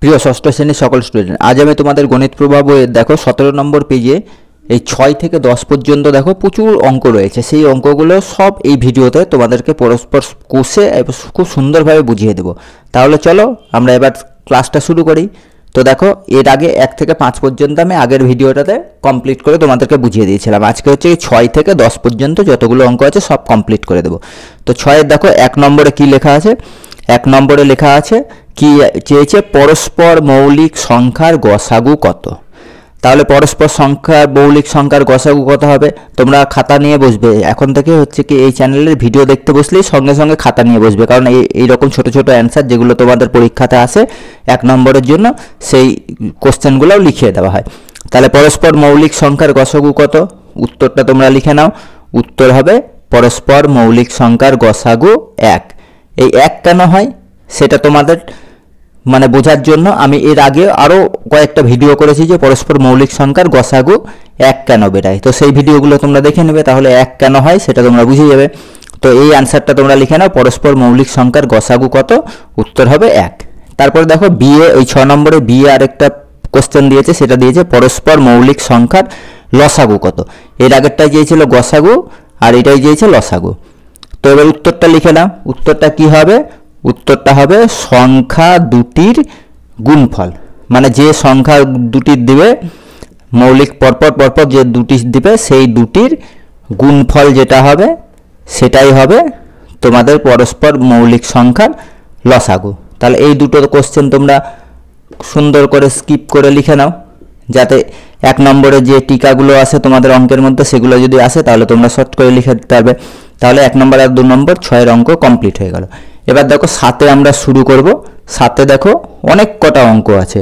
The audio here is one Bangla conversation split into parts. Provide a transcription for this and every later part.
প্রিয় ষষ্ঠ শ্রেণীর সকল স্টুডেন্ট, আজ আমি তোমাদের গণিত প্রবাহ বইয়ের দেখো 17 নম্বর পেজে এই 6 থেকে 10 পর্যন্ত দেখো প্রচুর অঙ্ক রয়েছে। সেই অঙ্কগুলো সব এই ভিডিওতে তোমাদেরকে পরস্পর কোষে খুব সুন্দরভাবে বুঝিয়ে দেবো। তাহলে চলো আমরা এবার ক্লাসটা শুরু করি। তো দেখো, এর আগে 1 থেকে 5 পর্যন্ত আমি আগের ভিডিওটাতে কমপ্লিট করে তোমাদেরকে বুঝিয়ে দিয়েছিলাম। আজকে হচ্ছে 6 থেকে 10 পর্যন্ত যতগুলো অঙ্ক আছে সব কমপ্লিট করে দেবো। তো 6-এর দেখো 1 নম্বরে কি লেখা আছে। 1 নম্বরে লেখা আছে কি চেয়েছে, পরস্পর মৌলিক সংখ্যার গসাগু কত। তাহলে পরস্পর সংখ্যার মৌলিক সংখ্যার গসাগু কত হবে, তোমরা খাতা নিয়ে বসবে। এখন থেকে হচ্ছে কি এই চ্যানেলের ভিডিও দেখতে বসলেই সঙ্গে সঙ্গে খাতা নিয়ে বসবে, কারণ এইরকম ছোটো ছোটো অ্যান্সার যেগুলো তোমাদের পরীক্ষাতে আসে 1 নম্বরের জন্য, সেই কোশ্চেনগুলোও লিখিয়ে দেওয়া হয়। তাহলে পরস্পর মৌলিক সংখ্যার গসাগু কত, উত্তরটা তোমরা লিখে নাও। উত্তর হবে পরস্পর মৌলিক সংখ্যার গসাগু 1। এই 1 কেন হয় সেটা তোমাদের মানে বোঝার জন্য আমি এর আগে আরও কয়েকটা ভিডিও করেছি যে পরস্পর মৌলিক সংখ্যার গসাগু 1 কেন বেরায়। তো সেই ভিডিওগুলো তোমরা দেখে নেবে, তাহলে 1 কেন হয় সেটা তোমরা বুঝে যাবে। তো এই অ্যান্সারটা তোমরা লিখে নাও, পরস্পর মৌলিক সংখ্যার গসাগু কত, উত্তর হবে 1। তারপরে দেখো বিএ, ওই 6 নম্বরে বিএ আরেকটা কোশ্চেন দিয়েছে, সেটা দিয়েছে পরস্পর মৌলিক সংখ্যার লসাগু কত। এর আগেরটাই চেয়েছিল গসাগু আর এটাই চেয়েছে লসাগু। তো এবার উত্তরটা লিখে নাও। উত্তরটা কি হবে, উত্তরটা হবে সংখ্যা দুটির গুণফল। মানে যে সংখ্যা দুটির দিবে মৌলিক পরপর যে দুটি দিবে সেই দুটির গুণফল যেটা হবে সেটাই হবে তোমাদের পরস্পর মৌলিক সংখ্যার লসাগু। তাহলে এই দুটো কোশ্চেন তোমরা সুন্দর করে স্কিপ করে লিখে নাও, যাতে 1 নম্বরে যে টিকাগুলো আসে তোমাদের অঙ্কের মধ্যে সেগুলো যদি আসে তাহলে তোমরা শর্ট করে লিখে দিতে পারবে। তাহলে 1 নম্বর আর 2 নম্বর 6-এর অঙ্ক কমপ্লিট হয়ে গেল। এবার দেখো 7-এ আমরা শুরু করব। 7-এ দেখো অনেক কটা অঙ্ক আছে,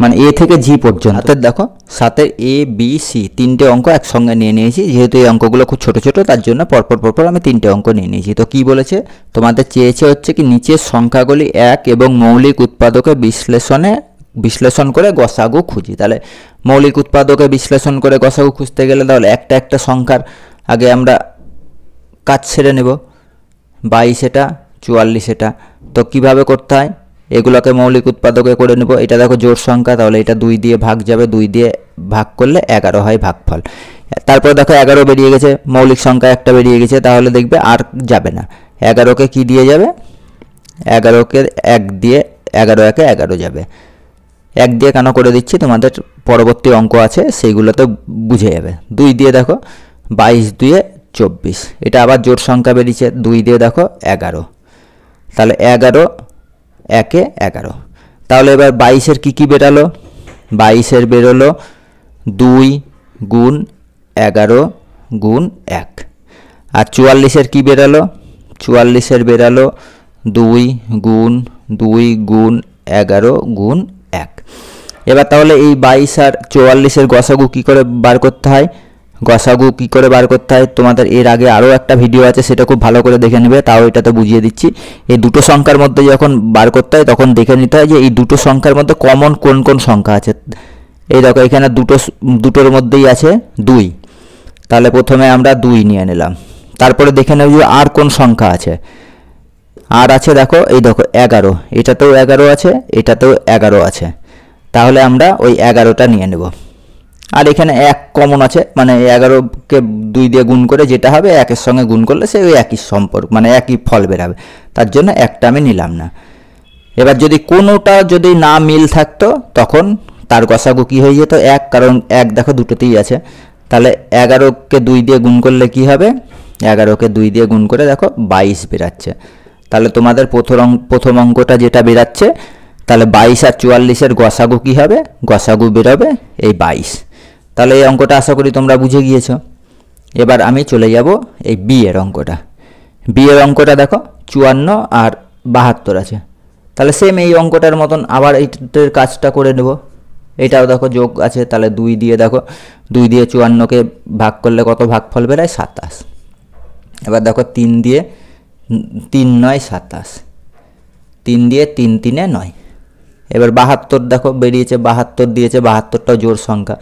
মানে এ থেকে জি পর্যন্ত। দেখো 7-এর এ বি সি 3টে অঙ্ক একসঙ্গে নিয়ে নিয়েছি, যেহেতু এই অঙ্কগুলো খুব ছোট ছোট তার জন্য পরপর আমি 3টে অঙ্ক নিয়ে নিয়েছি। তো কি বলেছে তোমাদের, চেয়েছে হচ্ছে কি নিচের সংখ্যাগুলি 1 এবং মৌলিক উৎপাদকে বিশ্লেষণ করে গসাগু খুঁজি। তাহলে মৌলিক উৎপাদকে বিশ্লেষণ করে গসাগু খুঁজতে গেলে তাহলে একটা একটা সংখ্যার আগে আমরা কাজ ছেড়ে নেব। 22 এটা, 44 এটা। তো কিভাবে করতে হয়, এগুলোকে মৌলিক উৎপাদকে করে নেব। এটা দেখো জোড় সংখ্যা, তাহলে এটা 2 দিয়ে ভাগ যাবে, 2 দিয়ে ভাগ করলে 11 হয় ভাগফল। তারপরে দেখো 11 বেরিয়ে গেছে, মৌলিক সংখ্যা একটা বেরিয়ে গেছে, তাহলে দেখবে আর যাবে না। 11কে কি দিয়ে যাবে, 11কে 1 দিয়ে, 11 একে 11 যাবে। 1 দিয়ে কেন করে দিচ্ছি তোমাদের পরবর্তী অঙ্ক আছে সেইগুলোতে বুঝে যাবে। 2 দিয়ে দেখো 22 2 24, এটা আবার জোড় সংখ্যা বেরিয়েছে, 2 দিয়ে দেখো 11, তাহলে 11 1 11। তাহলে এবার 22-এর কী বেরালো, 22-এর বেরোলো 2 গুণ 11 গুণ 1। আর 44-এর কী বেরালো, 44-এর বেরালো 2 গুণ 2 গুণ 11 গুণ 1। এবার তাহলে এই 22 আর 44-এর গসাগু কী করে বার করতে হয়, গসাগু কী করে বার করতে হয় তোমাদের এর আগে আরও একটা ভিডিও আছে, সেটা খুব ভালো করে দেখে নেবে। তাও এটাতে বুঝিয়ে দিচ্ছি। এই দুটো সংখ্যার মধ্যে যখন বার করতে হয় তখন দেখে নিতে হয় যে এই দুটো সংখ্যার মধ্যে কমন কোন কোন সংখ্যা আছে। এই দেখো এখানে দুটোর মধ্যেই আছে 2, তাহলে প্রথমে আমরা 2 নিয়ে নিলাম। তারপরে দেখে নেব যে আর কোন সংখ্যা আছে। আর আছে দেখো, এই দেখো 11, এটাতেও 11 আছে, এটাতেও 11 আছে, তাহলে আমরা ওই 11টা নিয়ে নেব। আর এখানে 1 কমন আছে, মানে 11কে 2 দিয়ে গুণ করে যেটা হবে 1-এর সঙ্গে গুণ করলে সে ওই একই সম্পর্ক, মানে একই ফল বেরাবে, তার জন্য একটা আমি নিলাম না। এবার যদি কোনোটা যদি না মিল থাকতো তখন তার গসাগু কী হয়ে যেত 1, কারণ 1 দেখো দুটোতেই আছে। তাহলে 11কে 2 দিয়ে গুণ করলে কি হবে, 11কে 2 দিয়ে গুণ করে দেখো 22 বেরাচ্ছে। তাহলে তোমাদের প্রথম অঙ্কটা যেটা বেরাচ্ছে, তাহলে 22 আর 44-এর গসাগু কী হবে, গসাগু বেরোবে এই 22। তাহলে এই অঙ্কটা আশা করি তোমরা বুঝে গিয়েছো। এবার আমি চলে যাব এই বি এর অঙ্কটা। বি এর অঙ্কটা দেখো 54 আর 72 আছে। তাহলে সেম এই অঙ্কটার মতন আবার এইটার কাজটা করে নেব। এটাও দেখো যোগ আছে, তাহলে 2 দিয়ে দেখো 2 দিয়ে 54কে ভাগ করলে কত ভাগফল বেরোয় 27। এবার দেখো 3 দিয়ে 3 9 27, 3 দিয়ে 3 3 9। এবার 72 দেখো বেরিয়েছে, 72 দিয়েছে, 72টাও জোড় সংখ্যা,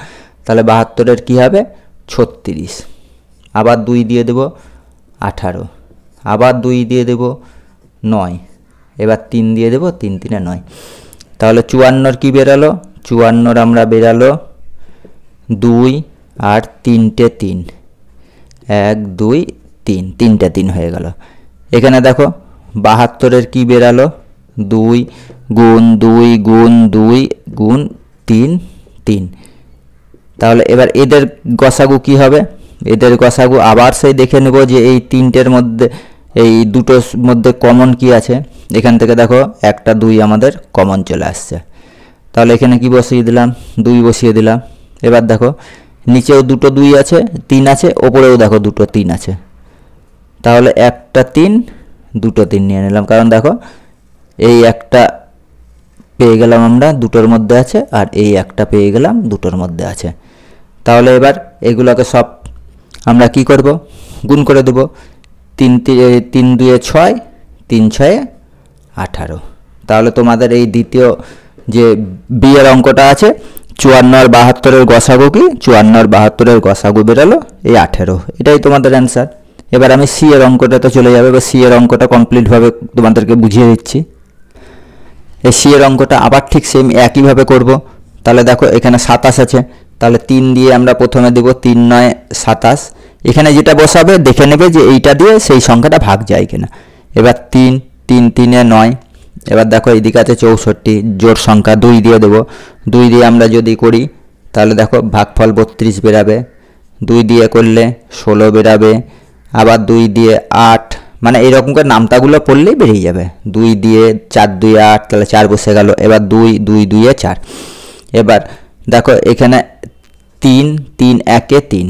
তাহলে 72-এর কী হবে 36। আবার 2 দিয়ে দেব 18, আবার 2 দিয়ে দেব 9, এবার 3 দিয়ে দেব, 3 3 9। তাহলে 54 কি বেরালো, 54 আমরা বেরালো 2 আর 3টে 3, 1 2 3, 3টে 3 হয়ে গেল। এখানে দেখো 72 কি বেরালো, 2 গুণ 2 গুণ 2 গুণ 3 3। তাহলে এবার এদের গসাগু কি হবে, এদের গসাগু আবার সেই দেখে নেব যে এই তিনটের মধ্যে এই দুটোর মধ্যে কমন কি আছে। এখান থেকে দেখো একটা 2 আমাদের কমন চলে আসছে, তাহলে এখানে কি বসিয়ে দিলাম, 2 বসিয়ে দিলাম। এবার দেখো নিচেও দুটো 2 আছে, 3 আছে, ওপরেও দেখো দুটো 3 আছে, তাহলে একটা 3 দুটো 3 নিয়ে নিলাম, কারণ দেখো এই একটা পেয়ে গেলাম আমরা দুটোর মধ্যে আছে, আর এই একটা পেয়ে গেলাম দুটোর মধ্যে আছে। তাহলে এবার এগুলোকে সব আমরা কি করব, গুণ করে দেব। 3 2 6, 3 6 18। তাহলে তোমাদের এই দ্বিতীয় যে বি এর অঙ্কটা আছে 54 আর 72-এর গসাগু কি, 54 আর 72-এর গসাগু বেরালো এই 18। এটাই তোমাদের অ্যান্সার। এবার আমি সি এর অঙ্কটাতে চলে যাবে, বা সি এর অঙ্কটা কমপ্লিটভাবে তোমাদেরকে বুঝিয়ে দিচ্ছি। এই সি এর অঙ্কটা আবার ঠিক সেম একইভাবে করব। তাহলে দেখো এখানে 27 আছে, তাহলে 3 দিয়ে আমরা প্রথমে দেব 3 9 27। এখানে যেটা বসাবে দেখে নেবে যে এইটা দিয়ে সেই সংখ্যাটা ভাগ যায় কিনা। এবার 3 3 3 এ 9। এবার দেখো এইদিকে আছে 64, জোড় সংখ্যা 2 দিয়ে দেবো। 2 দিয়ে আমরা যদি করি তাহলে দেখো ভাগফল 32 বেরাবে, 2 দিয়ে করলে 16 বেরাবে, আবার 2 দিয়ে 8, মানে এইরকম করে নামতাগুলো পড়লেই বেরিয়ে যাবে। 2 দিয়ে 4 2 8, তাহলে 4 বসে গেল। এবার 2 2 2 এ 4। এবার দেখো এখানে 3 3 1 এ 3,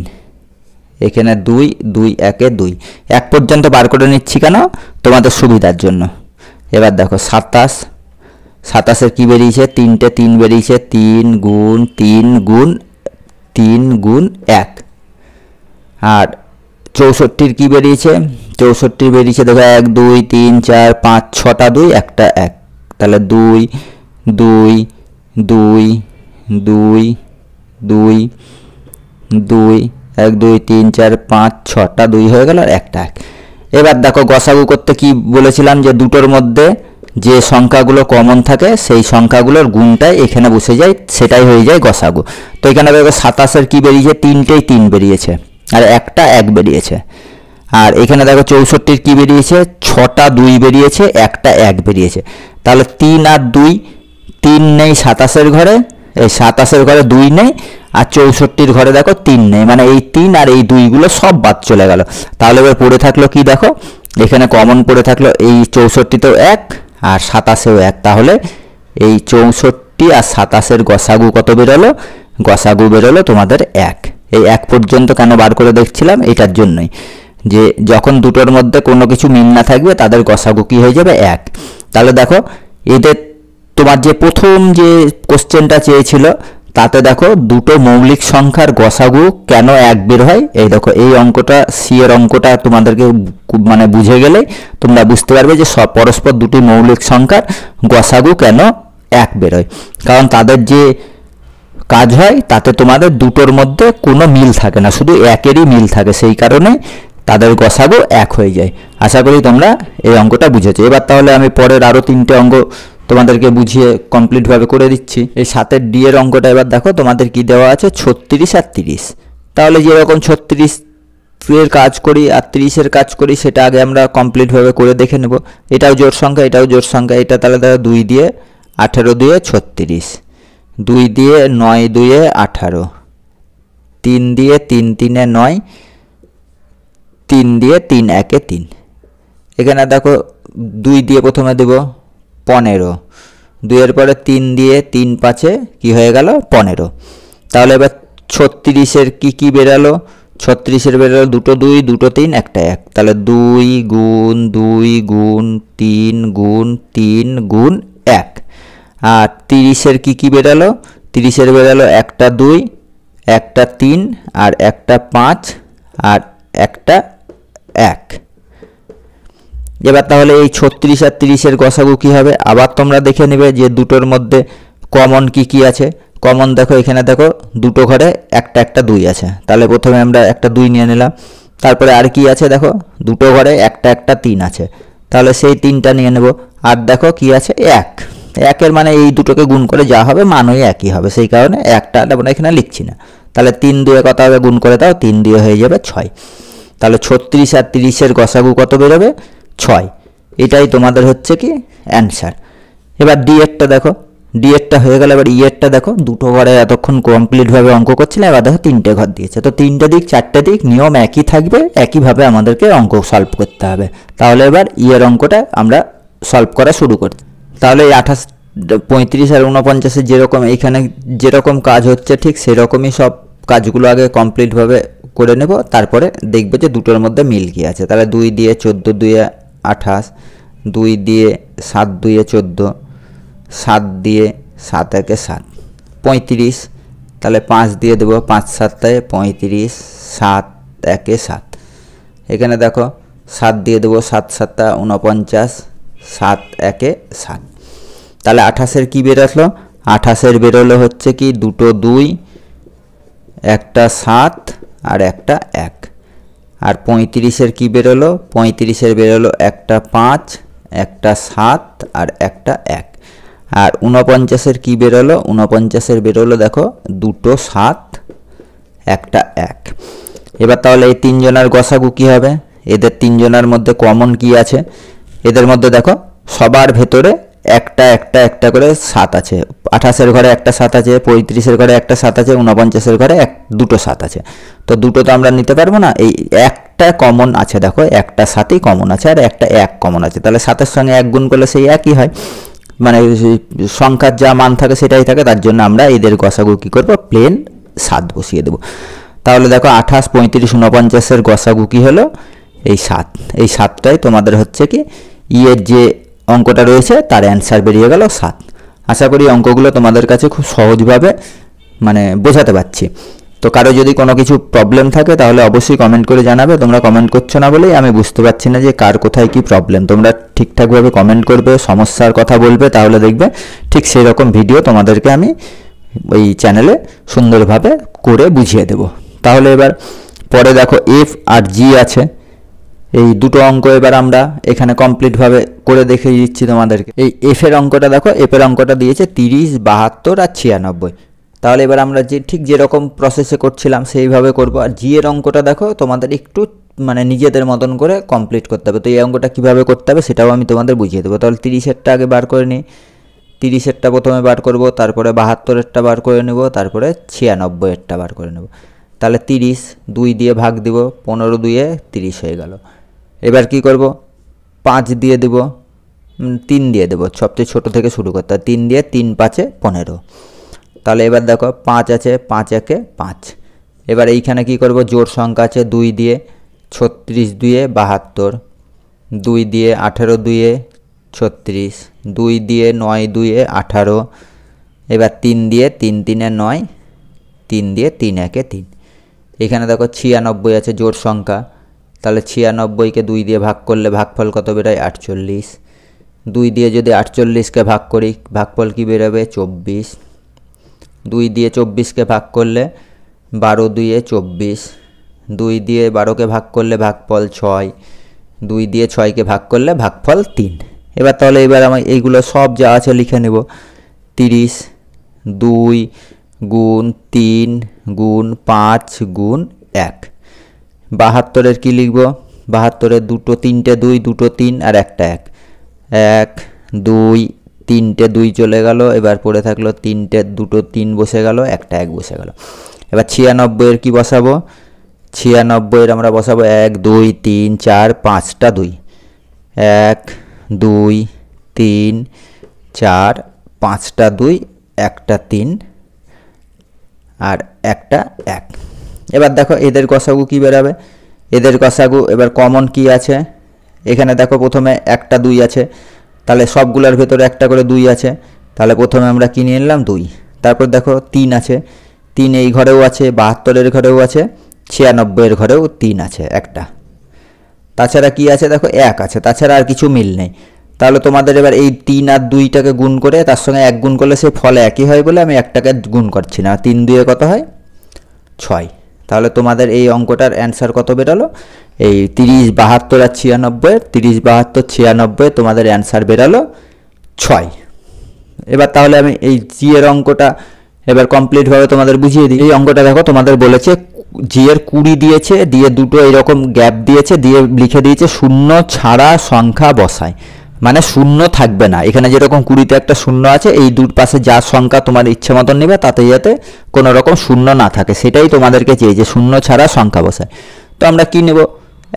এখানে 2 2 1 এ 2, 1 পর্যন্ত বার করে নিচ্ছি কেন, তোমাদের সুবিধার জন্য। এবার দেখো 27, 27-এর কী বেরিয়েছে, 3টে 3 বেরিয়েছে, 3 গুণ 3 গুণ 3 গুণ 1। আর 64-র কী বেরিয়েছে, 64 বেরিয়েছে দেখো 1 2 3 4 5 6টা 2, একটা 1, তাহলে 2 2 2 2 2 2 1 2 3 4 5 6টা 2 হয়ে গেল, আর একটা 1। এবার দেখো গসাগু করতে কি বলেছিলাম, যে দুটোর মধ্যে যে সংখ্যাগুলো কমন থাকে সেই সংখ্যাগুলোর গুণটাই এখানে বসে যায়, সেটাই হয়ে যায় গসাগু। তো এখানে দেখো 27-এর কী বেরিয়েছে, 3টেই 3 বেরিয়েছে, আর একটা 1 বেরিয়েছে। আর এখানে দেখো 64-র কী বেরিয়েছে, 6টা 2 বেরিয়েছে, একটা 1 বেরিয়েছে। তাহলে 3 আর 2, 3 নেই 27-এর ঘরে, এই 27-এর ঘরে 2 নেই, আর 64-র ঘরে দেখো 3 নেই, মানে এই 3 আর এই 2গুলো সব বাদ চলে গেল। তাহলে এবার পড়ে থাকলো কি, দেখো এখানে কমন পড়ে থাকলো এই 64-তেও 1 আর 27-এও 1। তাহলে এই 64 আর 27-এর গসাগু কত বেরোলো, গসাগু বেরোলো তোমাদের 1। এই 1 পর্যন্ত কেন বার করে দেখছিলাম, এটার জন্যই যে যখন দুটোর মধ্যে কোনো কিছু মিল না থাকবে তাদের গসাগু কি হয়ে যাবে, 1। তাহলে দেখো এদের তোমার যে প্রথম যে কোশ্চেনটা চেয়েছিল তাতে দেখো দুটো মৌলিক সংখ্যার গসাগু কেন 1 বের হয়। এই দেখো এই অঙ্কটা, সি এর অঙ্কটা তোমাদেরকে মানে বুঝে গেলে তোমরা বুঝতে পারবে যে সব পরস্পর দুটি মৌলিক সংখ্যার গসাগু কেন 1 বের হয়। কারণ তাদের যে কাজ হয় তাতে তোমাদের দুটোর মধ্যে কোনো মিল থাকে না, শুধু 1-এরই মিল থাকে, সেই কারণে তাদের গসাগু 1 হয়ে যায়। আশা করি তোমরা এই অঙ্কটা বুঝেছো। এবার তাহলে আমি পরের আরও 3টে অঙ্ক তোমাদেরকে বুঝিয়ে কমপ্লিটভাবে করে দিচ্ছি। এই 7-এর ডি এর অঙ্কটা এবার দেখো তোমাদের কি দেওয়া আছে, 36 আর 30। তাহলে যেরকম 36-এর কাজ করি আর 30-এর কাজ করি সেটা আগে আমরা কমপ্লিটভাবে করে দেখে নেব। এটাও জোড় সংখ্যা, এটাও জোড় সংখ্যা। এটা তাহলে দেখো 2 দিয়ে 18 দিয়ে 36, 2 দিয়ে 9 2 18, 3 দিয়ে 3 3 9, 3 দিয়ে 3 1 3। এখানে দেখো 2 দিয়ে প্রথমে দেব 15, 2-এর পরে 3 দিয়ে 3 5-এ কী হয়ে গেল, 15। তাহলে এবার 36-এর কী বেরালো, 36-এর বেরালো দুটো 2 দুটো 3 একটা 1, তাহলে 2 গুণ 2 গুণ 3 গুণ 3 গুণ 1। আর 30-এর কী বেরালো, 30-এর বেরালো একটা 2 একটা 3 আর একটা 5 আর একটা 1। এবার তাহলে এই 36 আর 30-এর গসাগু কী হবে, আবার তোমরা দেখে নেবে যে দুটোর মধ্যে কমন কি আছে। কমন দেখো এখানে দেখো দুটো ঘরে একটা একটা 2 আছে, তাহলে প্রথমে আমরা একটা 2 নিয়ে নিলাম। তারপরে আর কি আছে দেখো, দুটো ঘরে একটা একটা 3 আছে, তাহলে সেই 3টা নিয়ে নেব। আর দেখো কি আছে, 1। একের মানে এই দুটোকে গুণ করে যা হবে মানই একই হবে, সেই কারণে একটা আমরা এখানে লিখছি না। তাহলে 3 দিয়ে কত হবে গুণ করে দাও, 3 দিয়ে হয়ে যাবে 6। তাহলে 36 আর 30-এর গসাগু কত বেরোবে? 6। এটাই তোমাদের হচ্ছে কি অ্যান্সার। এবার ডি এরটা দেখো, ডি এরটা হয়ে গেল। এবার ই এরটা দেখো, দুটো ঘরে এতক্ষণ কমপ্লিটভাবে অঙ্ক করছিলে, এবার দেখো 3টে ঘর দিয়েছে। তো 3টে দিক 4টে দিক নিয়ম একই থাকবে, একইভাবে আমাদেরকে অঙ্ক সলভ করতে হবে। তাহলে এবার ই এর অঙ্কটা আমরা সলভ করা শুরু করি। তাহলে এই 28, 35 আর 49-এ যেরকম এইখানে যেরকম কাজ হচ্ছে ঠিক সেরকমই সব কাজগুলো আগে কমপ্লিটভাবে করে নেব, তারপরে দেখবে যে দুটোর মধ্যে মিল কী আছে। তাহলে 2 দিয়ে 14 দুয়ে 28, 2 দিয়ে 7 দুয়ে 14, 7 দিয়ে 7 একে 7, 35। তাহলে 5 দিয়ে দেবো, 5 7 35, 7 একে 7। এখানে দেখো 7 দিয়ে দেবো, 7 7 49, 7 একে 7। তাহলে 28-এর কী বেরোলো? 28-এর বেরোলো হচ্ছে কি দুটো 2, একটা 7 আর একটা 1। আর 35-এর কী বেরোলো? 35-এর বেরোলো একটা 5, একটা 7 আর একটা 1। আর 49-এর কী বেরোলো? 49-এর বেরোলো দেখো দুটো 7, একটা 1। এবার তাহলে এই 3 জনের গসাগু কী হবে? এদের 3 জনের মধ্যে কমন কি আছে? এদের মধ্যে দেখো সবার ভেতরে একটা একটা একটা করে 7 আছে। 28-এর ঘরে একটা 7 আছে, 35-এর ঘরে একটা 7 আছে, 49-এর ঘরে দুটো 7 আছে। তো দুটো তো আমরা নিতে পারবো না, এই একটা কমন আছে। দেখো একটা 7ই কমন আছে আর একটা 1 কমন আছে। তাহলে 7-এর সঙ্গে 1 গুণ করলে সেই একই হয়, মানে সংখ্যার যা মান থাকে সেটাই থাকে। তার জন্য আমরা এদের গসাগু কী করবো? প্লেন 7 বসিয়ে দেবো। তাহলে দেখো 28, 35, 49-এর গসাগু কী হলো? এই 7। এই 7টাই তোমাদের হচ্ছে কি এর যে অঙ্কটা রয়েছে তার অ্যান্সার বেরিয়ে গেল 7। আশা করি অঙ্কগুলো তোমাদের কাছে খুব সহজভাবে মানে বোঝাতে পারছি। তো কারো যদি কোনো কিছু প্রবলেম থাকে তাহলে অবশ্যই কমেন্ট করে জানাবে। তোমরা কমেন্ট করছো না বলেই আমি বুঝতে পারছি না যে কার কোথায় কি প্রবলেম। তোমরা ঠিকঠাকভাবে কমেন্ট করবে, সমস্যার কথা বলবে, তাহলে দেখবে ঠিক সেই রকম ভিডিও তোমাদেরকে আমি ওই চ্যানেলে সুন্দরভাবে করে বুঝিয়ে দেব। তাহলে এবার পরে দেখো এফ আর জি আছে, এই দুটো অঙ্ক এবার আমরা এখানে কমপ্লিটভাবে করে দেখিয়ে দিচ্ছি তোমাদেরকে। এই এফের অঙ্কটা দেখো, এফের অঙ্কটা দিয়েছে 30, 72 আর 96। তাহলে এবার আমরা যে ঠিক যেরকম প্রসেসে করছিলাম সেইভাবে করব। আর জি এর অঙ্কটা দেখো তোমাদের একটু মানে নিজেদের মতন করে কমপ্লিট করতে হবে। তো এই অঙ্কটা কীভাবে করতে হবে সেটাও আমি তোমাদের বুঝিয়ে দেবো। তাহলে 30-এরটা আগে বার করে নিই। 30-এরটা প্রথমে বার করব, তারপরে 72-এরটা বার করে নেব, তারপরে 96-এরটা বার করে নেব। তাহলে 30 2 দিয়ে ভাগ দিব, 15 2 30 হয়ে গেল। এবার কি করব? 5 দিয়ে দেব, 3 দিয়ে দেব, সবচেয়ে ছোট থেকে শুরু করতে হয়। 3 দিয়ে 3 5 15। তাহলে এবার দেখো 5 আছে, 5 একে 5। এবার এইখানে কি করব? জোড় সংখ্যা আছে 2 দিয়ে 36 2 72, 2 দিয়ে 18 2 36, 2 দিয়ে 9 2 18। এবার 3 দিয়ে 3 3 9, 3 দিয়ে 3 1 3। এখানে দেখো 96 আছে জোড় সংখ্যা। তাহলে 96কে 2 দিয়ে ভাগ করলে ভাগফল কত বেরোয়? 48। 2 দিয়ে যদি 48কে ভাগ করি ভাগফল কি বেরোবে? 24। 2 দিয়ে 24কে ভাগ করলে 12 2 24। 2 দিয়ে 12কে ভাগ করলে ভাগফল 6। 2 দিয়ে 6কে ভাগ করলে ভাগফল 3। এবার তাহলে এবার আমি এইগুলো সব যা আছে লিখে নেব। 30 2 গুণ 3 গুণ 5 গুণ 1। 72-এর কী লিখব? 72-এর দুটো 3টে 2, দুটো 3 আর একটা 1। 1 2 3টে 2 চলে গেল। এবার পড়ে থাকলো 3টে দুটো 3 বসে গেল, একটা 1 বসে গেল। এবার 96-এর কী বসাবো? 96-এর আমরা বসাবো 1 2 3 4 5টা 2। 1 2 3 4 5টা 2, একটা 3 আর একটা 1। এবার দেখো এদের গসাগু কী বেরাবে? এদের গসাগু এবার কমন কি আছে? এখানে দেখো প্রথমে একটা 2 আছে, তাহলে সবগুলোর ভেতরে একটা করে 2 আছে। তাহলে প্রথমে আমরা কি নিয়ে নিলাম? 2। তারপর দেখো 3 আছে, 3 এই ঘরেও আছে, 72-এর ঘরেও আছে, 96-এর ঘরেও 3 আছে একটা। তাছাড়া কি আছে? দেখো 1 আছে, তাছাড়া আর কিছু মিল নেই। তাহলে তোমাদের এবার এই 3 আর 2টাকে গুণ করে তার সঙ্গে 1 গুণ করলে সে ফল একই হয় বলে আমি একটাকে গুণ করছি না। 3 2 কত হয়? 6। তাহলে তোমাদের এই অঙ্কটার অ্যান্সার কত বেরোলো? এই 30 72 আর 96, 30 72 96 তোমাদের অ্যান্সার বেরোলো 6। এবার তাহলে আমি এই জি এর অঙ্কটা এবার কমপ্লিটভাবে তোমাদের বুঝিয়ে দিই। এই অঙ্কটা দেখো তোমাদের বলেছে জি এর 20 দিয়েছে, দিয়ে দুটো এরকম গ্যাপ দিয়েছে, দিয়ে লিখে দিয়েছে শূন্য ছাড়া সংখ্যা বসায়, মানে শূন্য থাকবে না। এখানে যেরকম 20তে একটা শূন্য আছে, এই দুর পাশে যা সংখ্যা তোমার ইচ্ছে মতন নেবে তাতে যাতে কোনো রকম শূন্য না থাকে, সেটাই তোমাদেরকে চেয়েছে, শূন্য ছাড়া সংখ্যা বসায়। তো আমরা কি নেব,